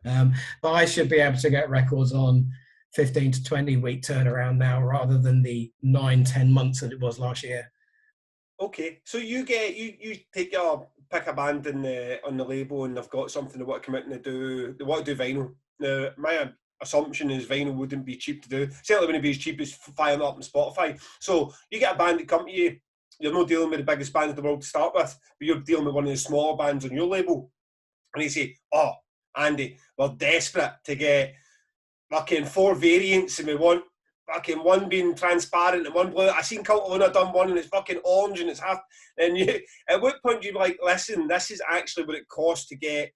But I should be able to get records on 15 to 20 week turnaround now, rather than the 9-10 months that it was last year. Okay, so you take your pick a band on the label, and they've got something they want to come out and they want to do vinyl. Now, my assumption is vinyl wouldn't be cheap to do. Certainly wouldn't be as cheap as firing up on Spotify. So you get a band that come to you, you're not dealing with the biggest band in the world to start with, but you're dealing with one of the smaller bands on your label, and they say, oh, Andy, we're desperate to get fucking 4 variants, and we want fucking one being transparent and one blue. I seen Cult Luna done one and it's fucking orange and it's half. And you, at what point do you like, listen, this is actually what it costs to get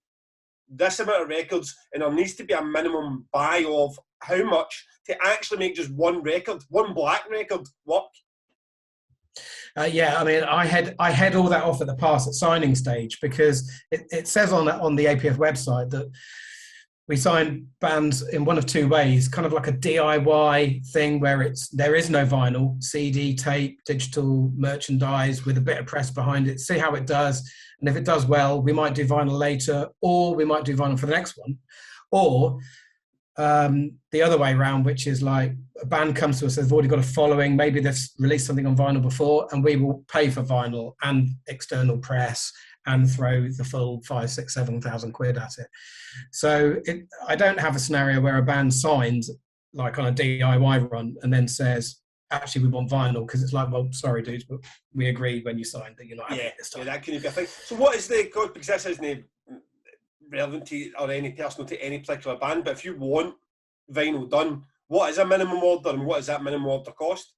this amount of records, and there needs to be a minimum buy of how much to actually make just one record, one black record work? Yeah, I mean, I had all that off at the pass at signing stage, because it says on the APF website that we sign bands in one of 2 ways, kind of like a DIY thing where there is no vinyl, CD, tape, digital merchandise with a bit of press behind it, see how it does. And if it does well, we might do vinyl later, or we might do vinyl for the next one. Or the other way around, which is like a band comes to us, they've already got a following, maybe they've released something on vinyl before, and we will pay for vinyl and external press and throw the full 5, 6, 7,000 quid at it. So I don't have a scenario where a band signs like on a DIY run and then says, actually, we want vinyl, because it's like, well, sorry, dudes, but we agreed when you signed that you're not having it this time. Yeah, that can be a thing. So what is the cost? Because this isn't relevant to or any personal to any particular band, but if you want vinyl done, what is a minimum order, and what is that minimum order cost?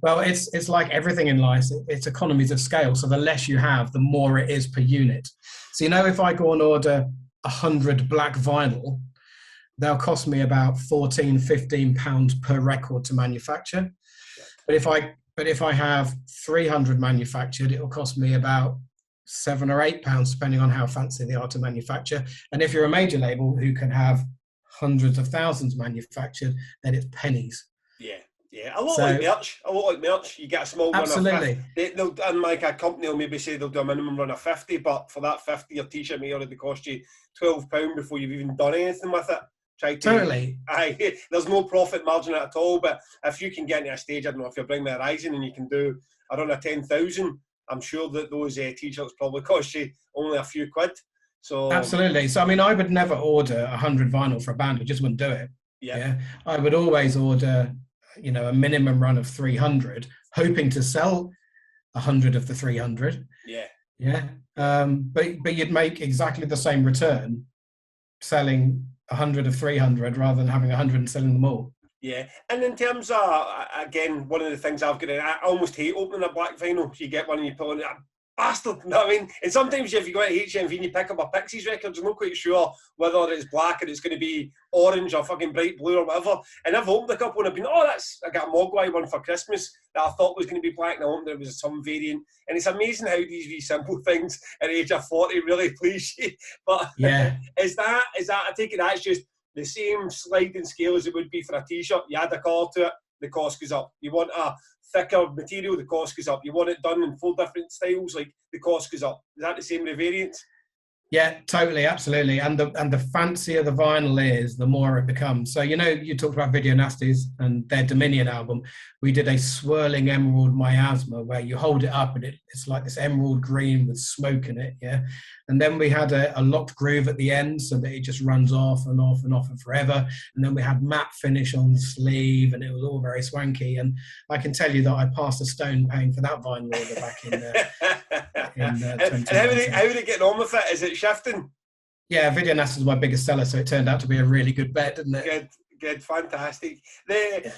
Well, it's like everything in life, it's economies of scale. So the less you have, the more it is per unit. So, you know, if I go and order 100 black vinyl, they'll cost me about £14-15 per record to manufacture. But if I have 300 manufactured, it'll cost me about £7 or £8, depending on how fancy they are to manufacture. And if you're a major label who can have hundreds of thousands manufactured, then it's pennies. Yeah, a lot like merch. You get a small absolutely. run of 50. And like a company will maybe say they'll do a minimum run of 50, but for that 50, your t-shirt may already cost you £12 before you've even done anything with it. Totally. There's no profit margin at all, but if you can get into a stage, I don't know, if you're Bring the Horizon and you can do a run of 10,000, I'm sure that those t-shirts probably cost you only a few quid. So absolutely. So I mean, I would never order 100 vinyl for a band. I just wouldn't do it. Yeah. I would always order, you know, a minimum run of 300, hoping to sell 100 of the 300. Yeah. But you'd make exactly the same return selling 100 of 300 rather than having 100 and selling them all. Yeah, and in terms of, again, one of the things I've got, I almost hate opening a black vinyl. You get one and you pull it, bastard, you know what I mean? And sometimes if you go to HMV and you pick up a Pixies record, you're not quite sure whether it's black or it's going to be orange or fucking bright blue or whatever. And I've opened a couple and I've been, I got a Mogwai one for Christmas that I thought was going to be black, and I opened it was some variant. And it's amazing how these wee simple things at the age of 40 really please you. But yeah, is that, I take it that's just the same sliding scale as it would be for a t-shirt. You add a colour to it, the cost goes up. You want a thicker material, the cost goes up. You want it done in 4 different styles, like the cost goes up. Is that the same with variants? Yeah, totally, absolutely. And the fancier the vinyl is, the more it becomes. So, you know, you talked about Video Nasties and their Dominion album. We did a swirling emerald miasma where you hold it up and it's like this emerald green with smoke in it, yeah? And then we had a locked groove at the end so that it just runs off and off and off and forever. And then we had matte finish on the sleeve and it was all very swanky. And I can tell you that I passed a stone paying for that vinyl order back in and how are they getting on with it? Is it shifting? Yeah, Video Nasties was my biggest seller, so it turned out to be a really good bet, didn't it? Good, fantastic. Good.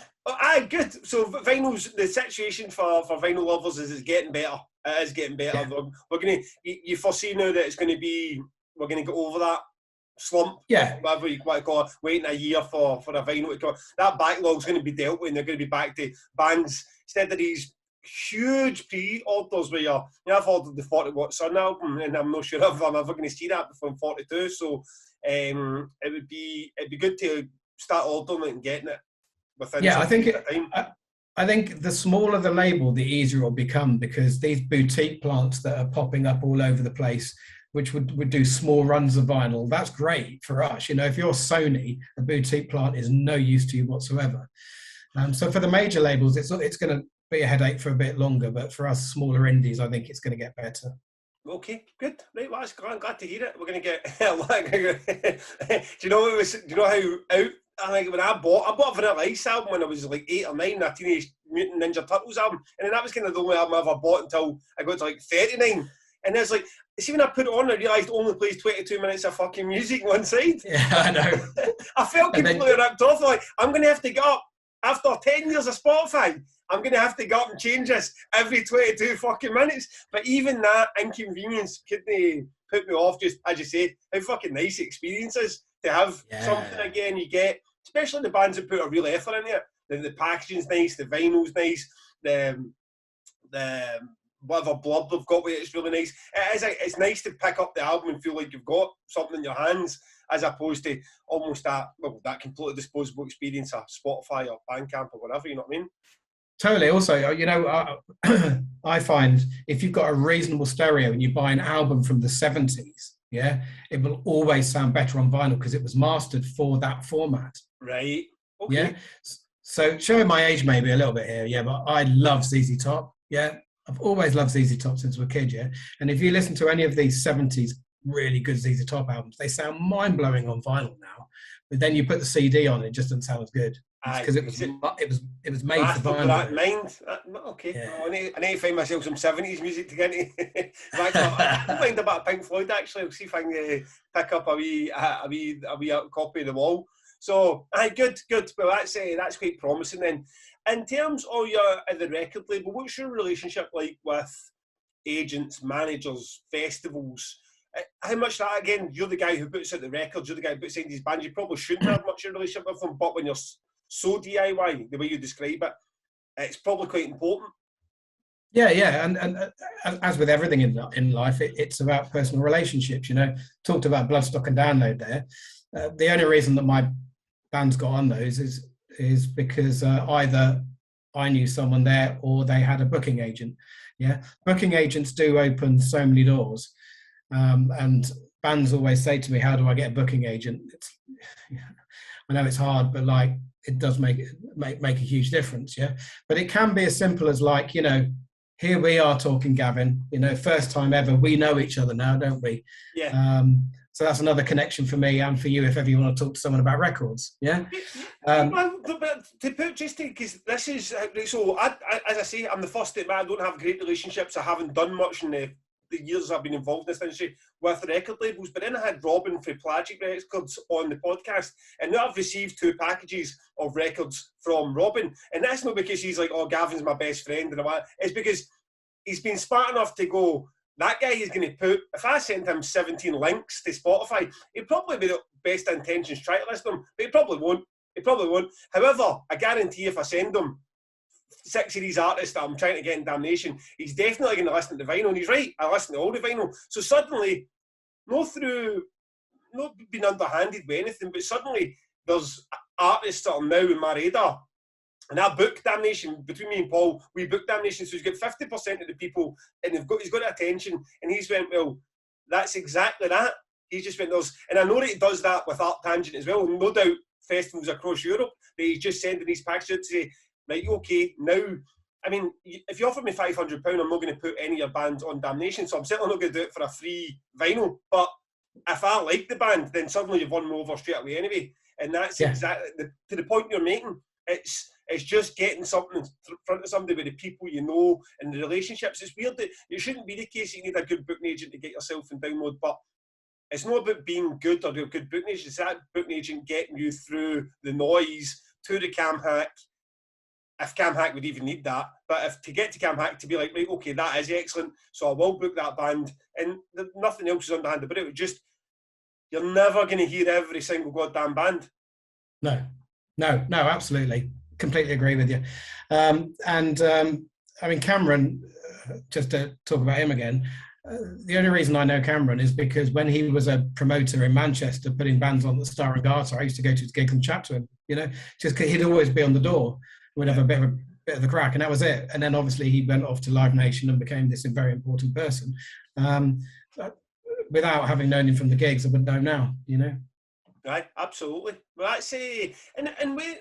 So vinyls, the situation for vinyl lovers is it's getting better. It is getting better. Yeah. We're gonna. You foresee now that it's going to be. We're going to get over that slump. Yeah. Whatever you want to call it. Waiting a year for a vinyl to come. That backlog's going to be dealt with, and they're going to be back to bands instead of these huge pre-orders where I've ordered the 40 Watt Sun album and I'm not sure if I'm ever going to see that before I'm 42, so it'd be good to start ordering it and getting it within time. I think the smaller the label, the easier it'll become, because these boutique plants that are popping up all over the place, which would do small runs of vinyl, that's great for us. You know, if you're Sony, a boutique plant is no use to you whatsoever. So for the major labels, it's going to be a headache for a bit longer, but for us smaller indies, I think it's going to get better. Okay, good. Right, well, I'm glad to hear it. We're going to get. Do you know how out? I think when I bought a Vanilla Ice album when I was like 8 or 9, a Teenage Mutant Ninja Turtles album, and then that was kind of the only album I ever bought until I got to like 39. And it's like, see, when I put it on, I realised it only plays 22 minutes of fucking music one side. Yeah, I know. I felt completely ripped off. Like, I'm going to have to get up after 10 years of Spotify. I'm going to have to go up and change this every 22 fucking minutes. But even that inconvenience couldn't put me off, just, as you said, how fucking nice the experience is to have something again you get, especially the bands that put a real effort in it. The packaging's nice, the vinyl's nice, the whatever blurb they've got with it is really nice. It's nice to pick up the album and feel like you've got something in your hands, as opposed to almost that completely disposable experience of Spotify or Bandcamp or whatever, you know what I mean? Totally. Also, you know, I find if you've got a reasonable stereo and you buy an album from the 70s, yeah, it will always sound better on vinyl because it was mastered for that format. Right. Okay. Yeah. So showing my age maybe a little bit here, yeah, but I love ZZ Top. Yeah. I've always loved ZZ Top since I was a kid, yeah. And if you listen to any of these 70s really good ZZ Top albums, they sound mind-blowing on vinyl now. But then you put the CD on, it just doesn't sound as good. Because it was made for vinyl. That mind. Okay. Yeah. I need to find myself some 70s music to get into. I don't mind a bit of Pink Floyd, actually. I'll see if I can pick up a wee copy of them all. So, good. Well, that's quite promising then. In terms of the record label, what's your relationship like with agents, managers, festivals? How much that, again, you're the guy who puts out the records, you're the guy who puts out these bands, you probably shouldn't have much of a relationship with them, but when you're so DIY, the way you describe it, it's probably quite important. Yeah, and as with everything in life, it's about personal relationships, you know. Talked about Bloodstock and Download there. The only reason that my band's got on those is because either I knew someone there or they had a booking agent. Yeah, booking agents do open so many doors. And bands always say to me, how do I get a booking agent? I know it's hard, but like it does make a huge difference, yeah. But it can be as simple as like, you know, here we are talking, Gavin, you know, first time ever, we know each other now, don't we? Yeah. So that's another connection for me and for you if ever you want to talk to someone about records, yeah. Because this is so. As I say, I'm the first to admit I don't have great relationships. I haven't done much in the the years I've been involved in this industry with record labels, but then I had Robin from Pelagic Records on the podcast, and now I've received 2 packages of records from Robin, and that's not because he's like, oh, Gavin's my best friend and all that. It's because he's been smart enough to go, that guy is going to put, if I sent him 17 links to Spotify, he'd probably be the best intentions try to listen to them, but he probably won't. He probably won't. However, I guarantee if I send him 6 of these artists that I'm trying to get in Damnation, he's definitely going to listen to the vinyl. And he's right, I listen to all the vinyl. So suddenly, not being underhanded with anything, but suddenly there's artists that are now in my radar. And I booked Damnation, between me and Paul, we booked Damnation, so he's got 50% of the people, and he's got attention, and he's went, well, that's exactly that. He just went, and I know that he does that with Art Tangent as well, and no doubt festivals across Europe, that he's just sending these packages out to say, right, okay, now, I mean, if you offer me £500, I'm not going to put any of your bands on Damnation, so I'm certainly not going to do it for a free vinyl, but if I like the band, then suddenly you've won me over straight away anyway, and that's exactly, to the point you're making, it's just getting something in front of somebody with the people you know and the relationships. It's weird that it shouldn't be the case that you need a good booking agent to get yourself in download, but it's not about being good or a good booking agent. It's that booking agent getting you through the noise to the Cam Hack, if Cam Hack would even need that. But if to get to Cam Hack to be like, right, okay, that is excellent, so I will book that band, and nothing else is underhanded. But it would just, you're never going to hear every single goddamn band. No, absolutely. Completely agree with you. I mean, Cameron, just to talk about him again, the only reason I know Cameron is because when he was a promoter in Manchester, putting bands on the Star and Garter, I used to go to his gigs and chat to him, just because he'd always be on the door. We'd have a bit of the crack, and that was it. And then obviously he went off to Live Nation and became this very important person. Without having known him from the gigs, I wouldn't know now, Right, absolutely. Well, that's and we.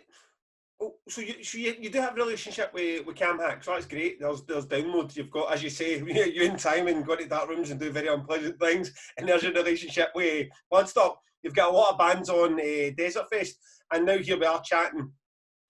So you do have a relationship with Cam Hack, so that's great. There's downloads. You've got, as you say, you and Simon go to dark rooms and do very unpleasant things, and there's your relationship with Bloodstock. You've got a lot of bands on Desert Fest, and now here we are chatting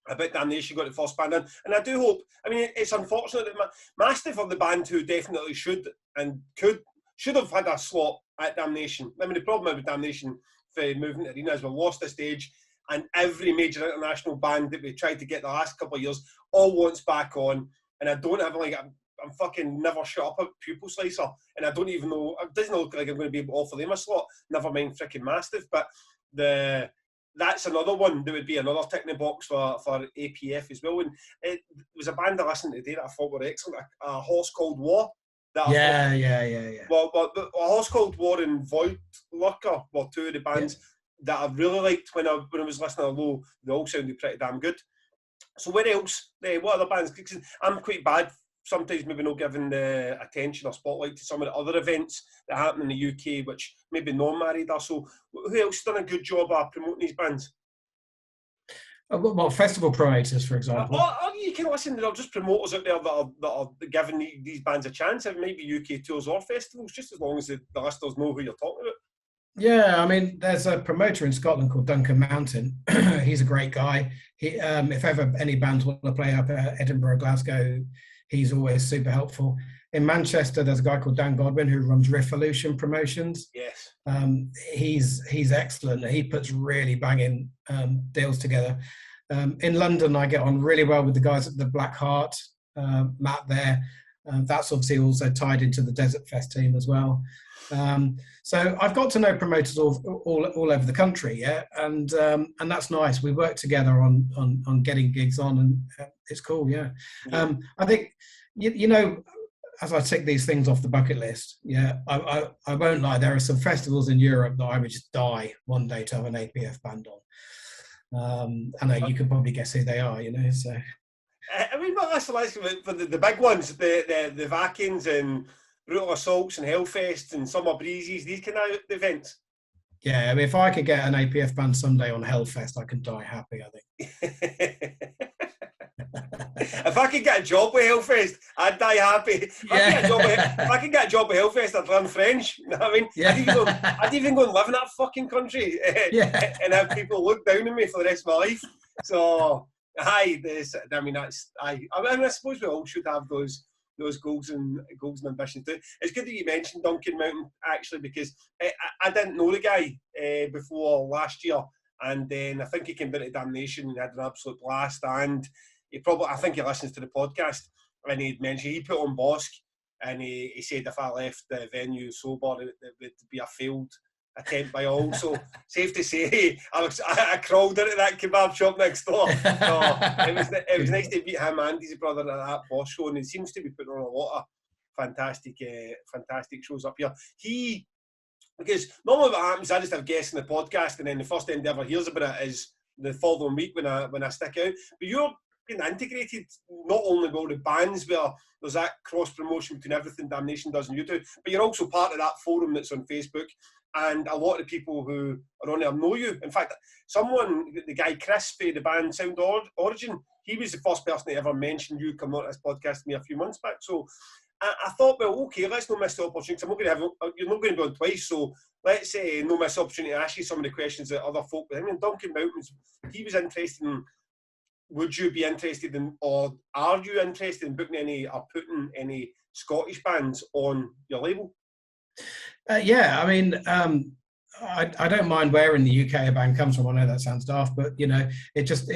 about Damnation, got the first band in, and I do hope, I mean, it's unfortunate that Mastiff are the band who definitely should have had a slot at Damnation. I mean, the problem with Damnation for moving to Arena is we've lost the stage, and every major international band that we tried to get the last couple of years all wants back on, and I don't have I'm fucking never shut up a pupil slicer, and I don't even know, it doesn't look like I'm going to be able to offer them a slot, never mind freaking Mastiff, but that's another one that would be another tick in the box for APF as well. And it was a band I listened to today that I thought were excellent, a Horse Called War. Yeah. Well, a Horse Called War and Void Lurker were 2 of the bands that I really liked when I was listening to Low. They all sounded pretty damn good. So where else? What other bands? Because I'm quite bad sometimes, maybe not giving the attention or spotlight to some of the other events that happen in the UK, which maybe non-married are. So who else has done a good job of promoting these bands? Well, festival promoters, for example. Or you can listen, there are just promoters out there that are giving these bands a chance. It might be UK tours or festivals, just as long as the listeners know who you're talking about. Yeah, I mean, there's a promoter in Scotland called Duncan Mountain. He's a great guy. If ever any bands want to play up at Edinburgh, Glasgow, he's always super helpful. In Manchester, there's a guy called Dan Godwin who runs Riffolution Promotions. Yes. He's excellent. He puts really banging deals together. In London, I get on really well with the guys at the Black Heart, Matt there. That's obviously also tied into the Desert Fest team as well. So I've got to know promoters all over the country, and that's nice. We work together on getting gigs on, and it's cool, yeah. I think as I tick these things off the bucket list, I won't lie. There are some festivals in Europe that I would just die one day to have an APF band on. I know you can probably guess who they are, So I mean, but that's for the big ones, the Vakins and Brutal Assaults and Hellfest and Summer Breezes, these kind of events. Yeah, I mean, if I could get an APF band someday on Hellfest, I can die happy, I think. If I could get a job with Hellfest, I'd die happy. If I could get a job with Hellfest, I'd learn French. You know what I mean? Yeah. I'd even go and live in that fucking country and have people look down on me for the rest of my life. So, I suppose we all should have those those goals and ambitions too. It's good that you mentioned Duncan Mountain, actually, because I didn't know the guy before last year, and then I think he came down to Damnation and had an absolute blast, and I think he listens to the podcast, and he mentioned he put on Bosk, and he said if I left the venue sober, it would be a failed attempt by all. So safe to say, I crawled into that kebab shop next door. So it was nice to meet him and his brother at that Bosk show, and he seems to be putting on a lot of fantastic shows up here. Because normally what happens, I just have guests in the podcast, and then the first time they ever hears about it is the following week when I stick out. But you're being integrated not only with all the bands where there's that cross promotion between everything Damnation does and you do, but you're also part of that forum that's on Facebook, and a lot of people who are on there know you. In fact, the guy Chris for the band Sound Origin, he was the first person to ever mention you coming on this podcast to me a few months back. So I thought, well, okay, let's not miss the opportunity. You're not going to be on twice, so let's not miss the opportunity to ask you some of the questions that other folk. I mean, Duncan Mountains, he was interested in. Would you be interested in, or are you interested in booking any or putting any Scottish bands on your label? Yeah, I mean, I don't mind where in the UK a band comes from. I know that sounds daft, but you know, it just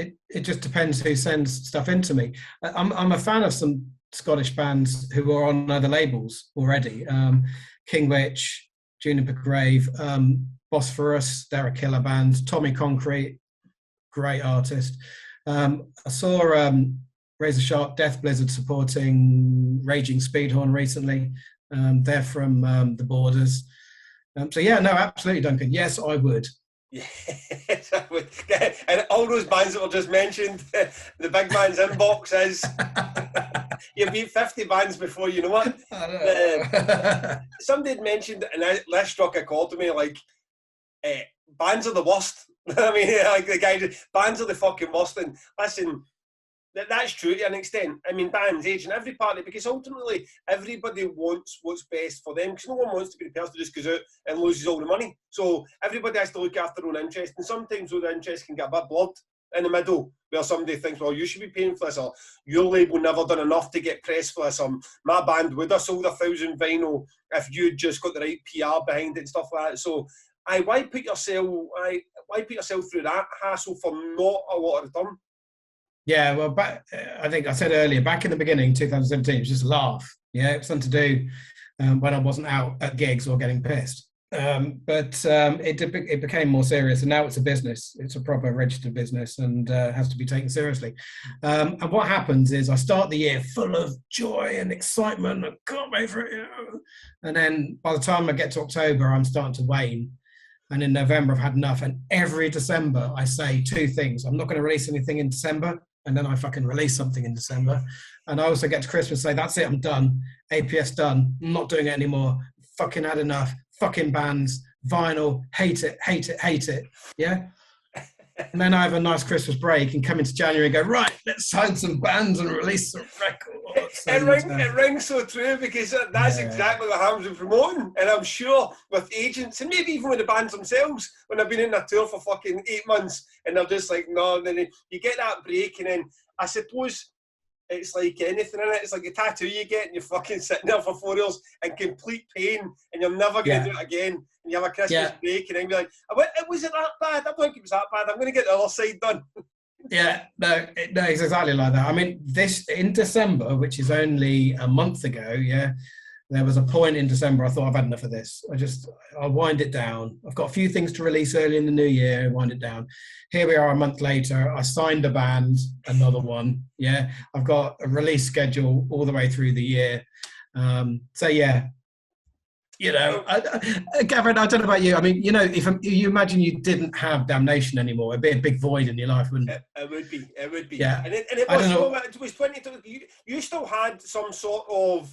depends who sends stuff into me. I'm a fan of some Scottish bands who are on other labels already. King Witch, Juniper Grave, Bosphorus, they're a killer band. Tommy Concrete, great artist. I saw Razor Sharp, Death Blizzard supporting Raging Speedhorn recently. They're from the Borders. So yeah, no, absolutely, Duncan. Yes, I would. Yes, I would. And all those bands that were just mentioned, the big man's inbox is you beat 50 bands before you know what. Somebody had mentioned, and this struck a chord to me, like bands are the worst. I mean, like the guy, bands are the fucking worst. And listen, that's true to an extent. I mean, bands age in every party, because ultimately everybody wants what's best for them, because no one wants to be the person who just goes out and loses all the money. So everybody has to look after their own interest, and sometimes those interests can get a bit blurred in the middle, where somebody thinks, well, you should be paying for this, or your label never done enough to get press for this, or my band would have sold 1,000 vinyl if you'd just got the right PR behind it and stuff like that. So why put yourself through that hassle for not a lot of return? Yeah, well, I think I said earlier, back in the beginning, 2017, it was just a laugh. Yeah, it was something to do when I wasn't out at gigs or getting pissed. But it became more serious, and now it's a business. It's a proper registered business, and has to be taken seriously. And what happens is I start the year full of joy and excitement. I can't wait for it. And then by the time I get to October, I'm starting to wane. And in November, I've had enough. And every December, I say two things. I'm not going to release anything in December. And then I fucking release something in December. And I also get to Christmas and say, that's it, I'm done. APF's done. I'm not doing it anymore. Fucking had enough. Fucking bands. Vinyl. Hate it, hate it, hate it. Yeah? And then I have a nice Christmas break and come into January and go, right, let's sign some bands and release some records. It rings so true, because that's exactly what happens with promoting. And I'm sure with agents, and maybe even with the bands themselves, when they've been in a tour for fucking 8 months and they're just like, no, then you get that break, and then I suppose it's like anything in it. It's like a tattoo you get and you're fucking sitting there for 4 years in complete pain and you're never going to do it again. And you have a Christmas break and then be like, was it that bad? I don't think it was that bad. I'm going to get the other side done. Yeah, no, it's exactly like that. I mean, this in December, which is only a month ago, there was a point in December I thought, I've had enough of this. I'll wind it down. I've got a few things to release early in the new year, wind it down. Here we are a month later. I signed a band, another one. Yeah, I've got a release schedule all the way through the year. So yeah, you know, Gavin, I don't know about you. I mean, you know, if you imagine you didn't have Damnation anymore, it'd be a big void in your life, wouldn't it? It would be. Yeah. And it was 2020. You still had some sort of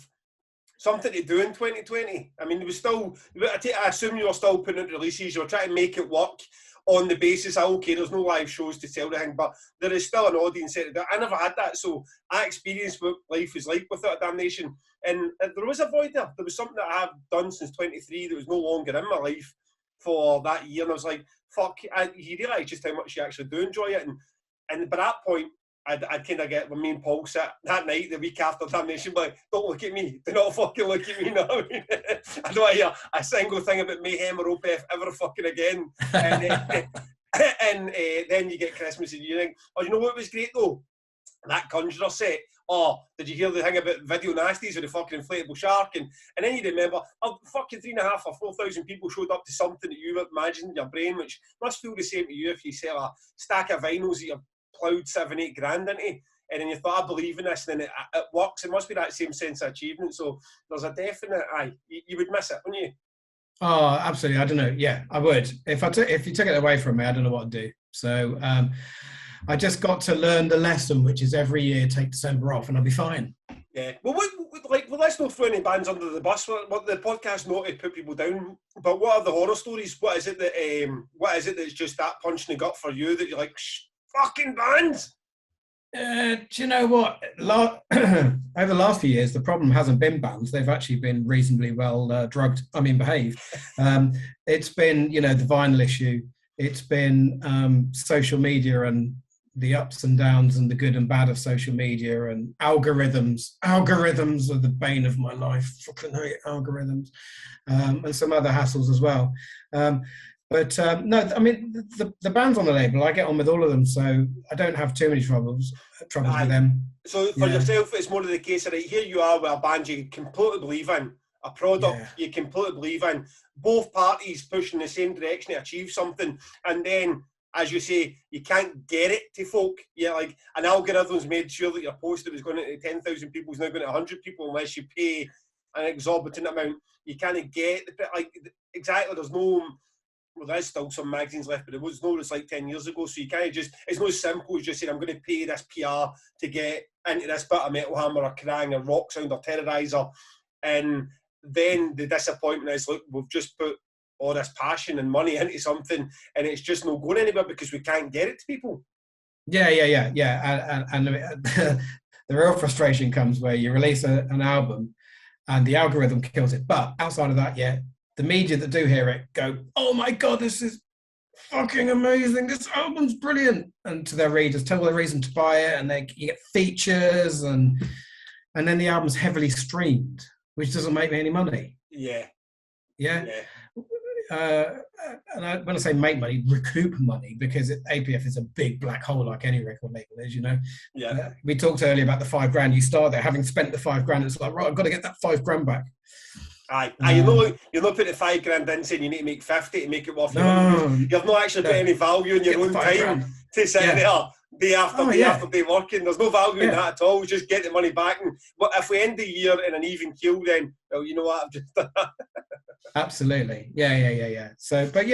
something to do in 2020. I mean, there was still, I assume you were still putting out releases. You were trying to make it work on the basis of, okay, there's no live shows to sell anything, but there is still an audience out there. I never had that, so I experienced what life was like without Damnation. And there was a void there. There was something that I have done since 23 that was no longer in my life for that year. And I was like, fuck, you realise just how much you actually do enjoy it. And by that point, I'd kind of get when me and Paul sit that night, the week after Damnation, but don't look at me. Do not fucking look at me, you know what I mean? I don't hear a single thing about Mayhem or OPF ever fucking again. And then you get Christmas and you think, oh, you know what was great though? That Conjurer set. Oh, did you hear the thing about Video Nasties with the fucking inflatable shark? And then you remember, oh, fucking 3,500 or 4,000 people showed up to something that you imagined in your brain, which must feel the same to you if you sell a stack of vinyls that you've ploughed 7-8 grand into, and then you thought, I believe in this, and then it works. It must be that same sense of achievement. So there's a definite, you would miss it, wouldn't you? Oh, absolutely. I don't know. Yeah, I would. If you took it away from me, I don't know what to do. So I just got to learn the lesson, which is every year take December off and I'll be fine. Yeah. Well, let's not throw any bands under the bus. What the podcast not to put people down, but what are the horror stories? What is it that's just that punch in the gut for you that you're like, fucking bands? Do you know what? Over the last few years, the problem hasn't been bands. They've actually been reasonably well behaved. It's been, the vinyl issue. It's been social media and the ups and downs and the good and bad of social media and algorithms. Algorithms are the bane of my life. Fucking hate algorithms. And some other hassles as well. But no, I mean, the bands on the label, I get on with all of them, so I don't have too many troubles with them. So for yourself, it's more of the case that here you are with a band you completely believe in, a product you completely believe in, both parties pushing the same direction to achieve something, and then, as you say, you can't get it to folk. Yeah, like an algorithm's made sure that your post that was going to 10,000 people is now going to 100 people unless you pay an exorbitant amount. You can't get exactly. There's no. Well, there's still some magazines left, but it was no, it's like 10 years ago. So you can't it's not as simple as just saying, I'm going to pay this PR to get into this bit of Metal Hammer or Kerrang or Rock Sound or Terrorizer. And then the disappointment is, look, we've just put all this passion and money into something and it's just not going anywhere because we can't get it to people. Yeah. And the real frustration comes where you release an album and the algorithm kills it. But outside of that, the media that do hear it go, oh my God, this is fucking amazing. This album's brilliant. And to their readers, tell their reason to buy it. And you get features and then the album's heavily streamed, which doesn't make me any money. Yeah. And when I say make money, recoup money, because APF is a big black hole like any record label is, Yeah. We talked earlier about the $5,000. You start there, having spent the $5,000, it's like, right, I've got to get that $5,000 back. You're not putting the $5,000 in saying you need to make 50 to make it worth your money. You've not actually got any value in your own time to sit there day after day after day working. There's no value in that at all. Just get the money back. And if we end the year in an even keel, then, well, you know what, I've just done that. Absolutely. Yeah. So, but,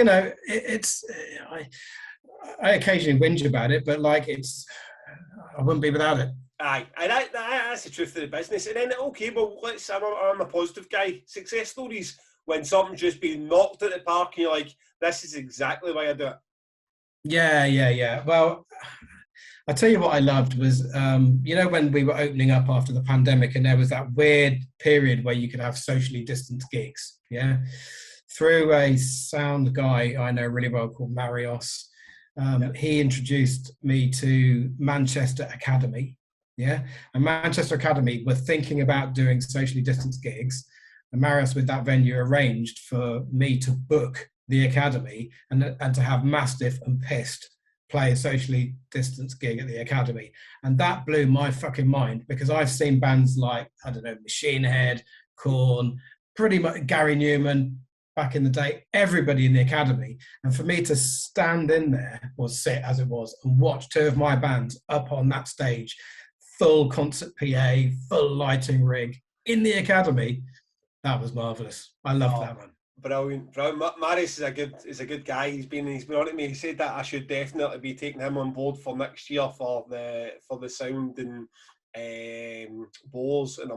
I occasionally whinge about it, but I wouldn't be without it. Aye, that's the truth of the business. And then, okay, well, I'm a positive guy. Success stories, when something's just been knocked at the park and you're like, this is exactly why I do it. Yeah. Well, I'll tell you what I loved was, when we were opening up after the pandemic and there was that weird period where you could have socially distanced gigs, through a sound guy I know really well called Marios. He introduced me to Manchester Academy. And Manchester Academy were thinking about doing socially distanced gigs, and Marius with that venue arranged for me to book the Academy and to have Mastiff and Pissed play a socially distanced gig at the Academy. And that blew my fucking mind, because I've seen bands like, I don't know, Machine Head, Korn, pretty much Gary Newman back in the day, everybody in the Academy. And for me to stand in there, or sit as it was, and watch two of my bands up on that stage, full concert PA, full lighting rig in the Academy, that was marvellous. I loved that one. Brilliant. Marius is a good guy. He's been on to me. He said that I should definitely be taking him on board for next year for the sound and Bores, and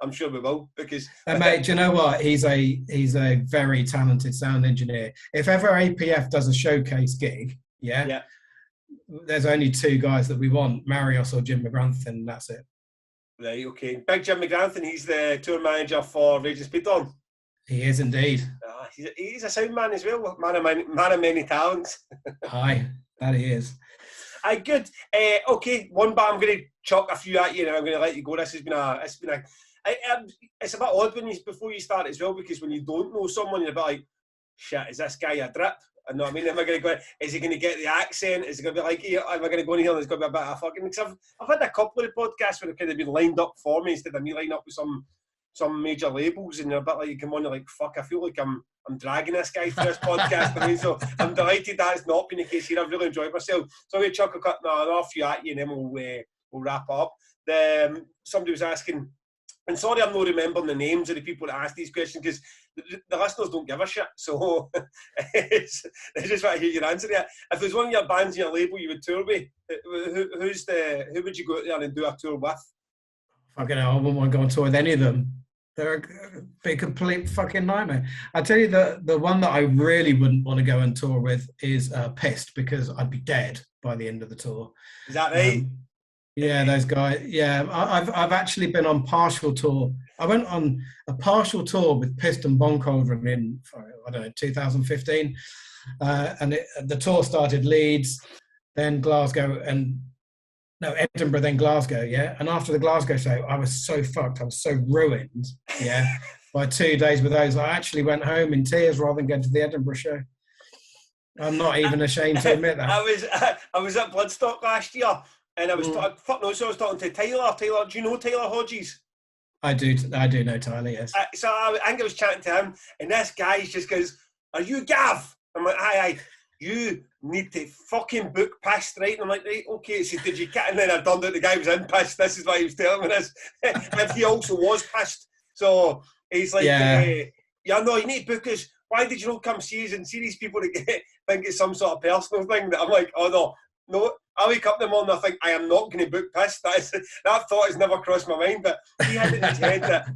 I'm sure we will, because mate, do you know what? He's a very talented sound engineer. If ever APF does a showcase gig, there's only two guys that we want, Marius or Jim McGranthon, and that's it. Right, okay. Big Jim McGranthon, he's the tour manager for Rage and Speed Dawn. He is indeed. He's a sound man as well, man of many talents. Aye, that he is. Aye, good. Okay, one bar. I'm going to chuck a few at you, and I'm going to let you go. This has been a. It's a bit odd before you start as well, because when you don't know someone, you're a bit like, shit, is this guy a drip? You know what I mean? Am I going to go? Is he going to get the accent? Is he going to be like, am I going to go in here and it's going to be a bit of fucking? Because I've had a couple of podcasts where they've kind of been lined up for me instead of me lining up with some major labels, and you're a bit like, you come on, you're like, fuck, I feel like I'm dragging this guy for this podcast. I mean, so I'm delighted that's not been the case here. I've really enjoyed myself. So I'm going to chuck another few at you, and then we'll wrap up. Somebody was asking, and sorry I'm not remembering the names of the people that ask these questions, because the listeners don't give a shit. So they just want to hear your answer there. If there's one of your bands in your label you would tour with, who would you go out there and do a tour with? Fucking hell, I wouldn't want to go on tour with any of them. They're a complete fucking nightmare. I tell you, the one that I really wouldn't want to go and tour with is Pissed, because I'd be dead by the end of the tour. Is that right? Yeah, those guys. Yeah, I've actually been on partial tour. I went on a partial tour with Pissed and Bonkover in, I don't know, 2015. And the tour started Leeds, then Glasgow, Edinburgh, then Glasgow, yeah. And after the Glasgow show, I was so fucked. I was so ruined, yeah. By 2 days with those, I actually went home in tears rather than go to the Edinburgh show. I'm not even ashamed to admit that. I was at Bloodstock last year, and I was I was talking to Tyler. Tyler, do you know Tyler Hodges? I do know Tyler, yes. So I think I was chatting to him, and this guy just goes, "Are you Gav?" I'm like, "Aye. You need to fucking book Pissed, right?" And I'm like, right, okay. So did you get? And then I turned out the guy was in Pissed. This is why he was telling me this. And he also was Pissed. So he's like, yeah, no, you need to book us. Why did you not come see us and see these people that think it's some sort of personal thing? That I'm like, oh no. I wake up in the morning and I think, I am not going to book Pissed. That thought has never crossed my mind, but he had it in his head that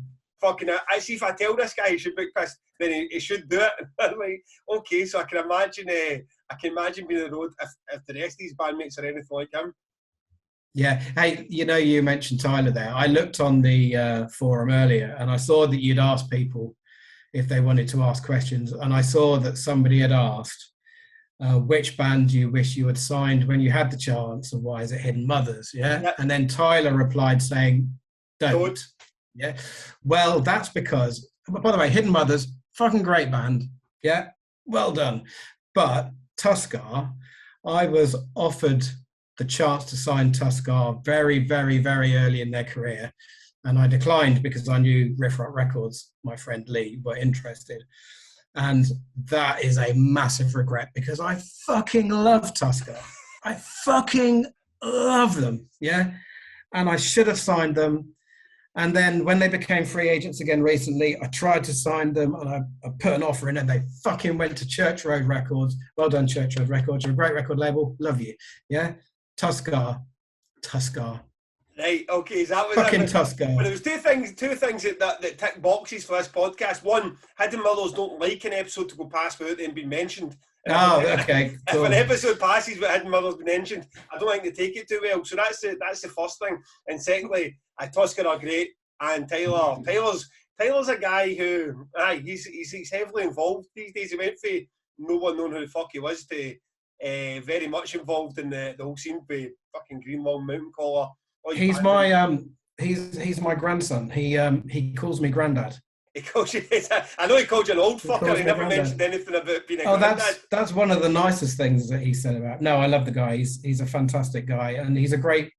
fucking, I see if I tell this guy he should book Pissed, then he should do it. I'm like, okay, so I can imagine being on the road if the rest of these bandmates are anything like him. Yeah. Hey, you mentioned Tyler there. I looked on the forum earlier and I saw that you'd asked people if they wanted to ask questions. And I saw that somebody had asked, which band do you wish you had signed when you had the chance, and why is it Hidden Mothers? Yeah. Yep. And then Tyler replied saying, don't. Yeah. Well, that's because, by the way, Hidden Mothers, fucking great band. Yeah. Well done. But Tuskar, I was offered the chance to sign Tuskar very, very, very early in their career. And I declined because I knew Riff Rock Records, my friend Lee, were interested. And that is a massive regret because I fucking love Tuskar. I fucking love them. Yeah. And I should have signed them. And then when they became free agents again recently, I tried to sign them and I put an offer in and they fucking went to Church Road Records. Well done, Church Road Records. You're a great record label. Love you. Yeah. Tuskar. Right, okay, is that what fucking Tuskar. But there was two things that tick boxes for this podcast. One, Hidden Mothers don't like an episode to go past without them being mentioned. Okay, cool. If an episode passes with Hidden Mothers being mentioned, I don't think they take it too well. So that's the first thing. And secondly, Tuskar are great, and Tyler's a guy who, he's heavily involved these days. He went for no one knowing who the fuck he was to very much involved in the whole scene with fucking Greenlawn Mountain Caller. He's my grandson. He calls me granddad. He calls you. I know he called you an old fucker. He never mentioned anything about being a granddad. That's one of the nicest things that he said about. No, I love the guy. He's a fantastic guy, and he's a great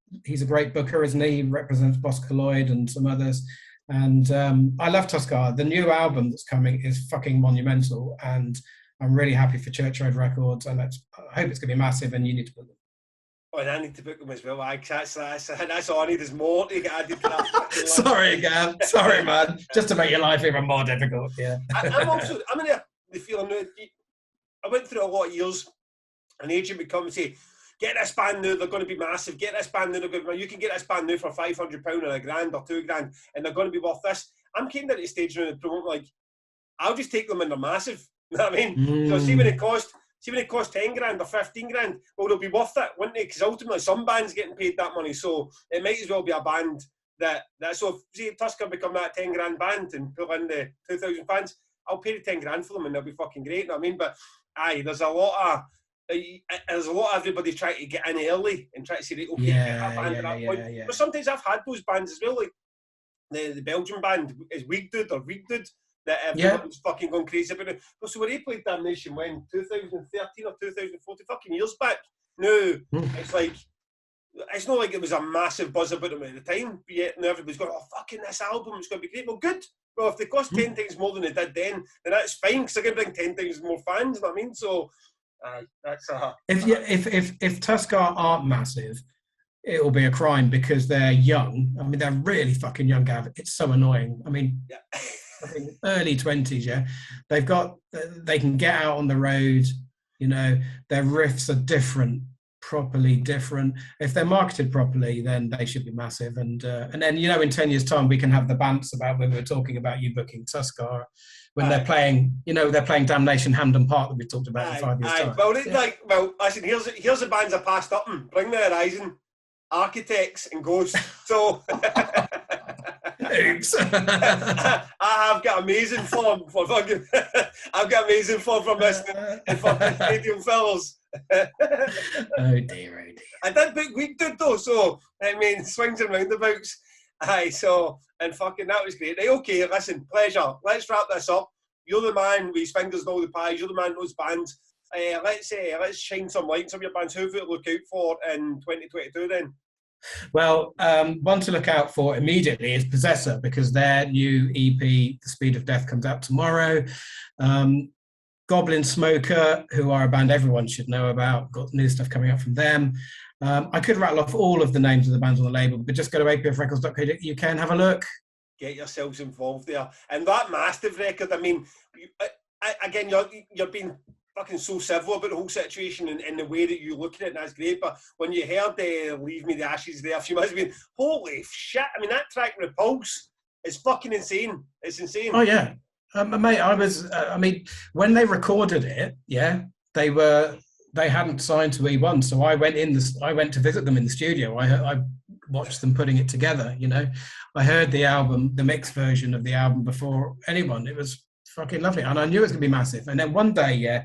booker, isn't he? He represents Bosco Lloyd and some others. And I love Tuskar. The new album that's coming is fucking monumental, and I'm really happy for Church Road Records, and I hope it's going to be massive. And you need to put them. Oh, and I need to book them as well. That's all I need is more to get added to that. Sorry, Gav. Sorry, man. Just to make your life even more difficult. Yeah. I'm in the feeling now. I went through a lot of years. An agent would come and say, "Get this band now. They're going to be massive. Get this band now. You can get this band now for £500 or £1,000 or £2,000, and they're going to be worth this." I'm came to the stage now and promote like, I'll just take them when they're massive. You know what I mean? So see when it cost £10,000 or £15,000, well, they'll be worth it, wouldn't they? Because ultimately, some bands getting paid that money, so it might as well be a band that. So if Tuskar become that £10,000 band and pull in the 2,000 fans, I'll pay the £10,000 for them, and they'll be fucking great. You know what I mean? But there's a lot there's a lot of everybody trying to get in early and try to say, okay, get that band at that point. But sometimes I've had those bands as well, like the Belgian band is Weak Dude, that everyone's fucking gone crazy about it. So when they played Damnation when 2013 or 2014, fucking years back. No, it's like, it's not like it was a massive buzz about them at the time, but yet now everybody's going, oh, fucking this album, it's going to be great. Well, good. Well, if they cost 10 times more than they did then that's fine, because they're going to bring 10 times more fans, you know what I mean? So, that's if Tuskar aren't massive, it'll be a crime because they're young. I mean, they're really fucking young, Gav. It's so annoying. I mean, early 20s, yeah. They can get out on the road, you know, their riffs are properly different. If they're marketed properly, then they should be massive. And then, you know, in 10 years' time, we can have the bants about when we were talking about you booking Tuskar, when they're playing, you know, they're playing Damnation Hampden Park that we talked about in 5 years' time. Well, listen, here's the bands I passed up in. Bring the Horizon, Architects and Ghosts. So oops. I've got amazing form for fucking from listening to fucking Stadium Fillers. Oh dear. I did book Weak Dude though, so I mean swings and roundabouts. And fucking that was great. Right, okay, listen, pleasure. Let's wrap this up. You're the man with his fingers and all the pies. You're the man with those bands. Let's shine some light on some of your bands. Who have we to look out for in 2022 then? Well, one to look out for immediately is Possessor, because their new EP, The Speed of Death, comes out tomorrow. Goblin Smoker, who are a band everyone should know about, got new stuff coming up from them. I could rattle off all of the names of the bands on the label, but just go to apfrecords.co.uk and have a look. Get yourselves involved there. And that Mastiff record, I mean, again, you're being fucking so civil about the whole situation and the way that you look at it, and that's great. But when you heard Leave Me the Ashes there, you must have been, holy shit. I mean, that track Repulse is fucking insane. It's insane. Oh, yeah. Mate, I mean, when they recorded it, yeah, they hadn't signed to E1, so I went to visit them in the studio. I watched them putting it together, you know. I heard the album, the mixed version of the album before anyone. It was fucking lovely, and I knew it was going to be massive. And then one day, yeah,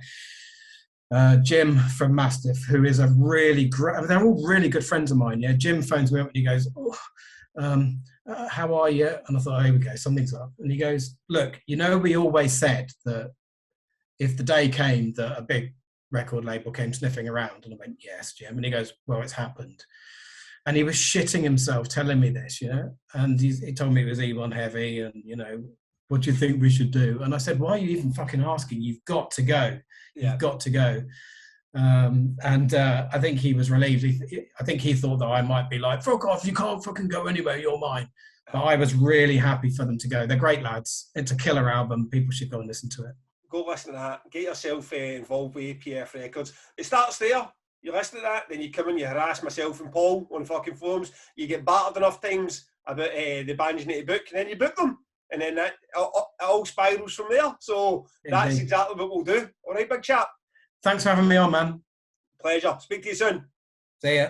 Jim from Mastiff, who is a really great, they're all really good friends of mine, yeah. Jim phones me up and he goes, how are you? And I thought, oh, here we go, something's up. And he goes, look, you know, we always said that if the day came that a big record label came sniffing around. And I went, yes, Jim. And he goes, well, it's happened. And he was shitting himself telling me this, you know, and he told me it was E1 heavy and, you know, what do you think we should do? And I said, why are you even fucking asking? You've got to go. Yeah. You've got to go. I think he was relieved. I think he thought that I might be like, fuck off, you can't fucking go anywhere, you're mine. But I was really happy for them to go. They're great lads. It's a killer album. People should go and listen to it. Go listen to that. Get yourself involved with APF Records. It starts there. You listen to that, then you come and you harass myself and Paul on fucking forums. You get battered enough times about the bands you need to book, and then you book them. And then it all spirals from there. So that's exactly what we'll do. All right, big chap. Thanks for having me on, man. Pleasure. Speak to you soon. See ya.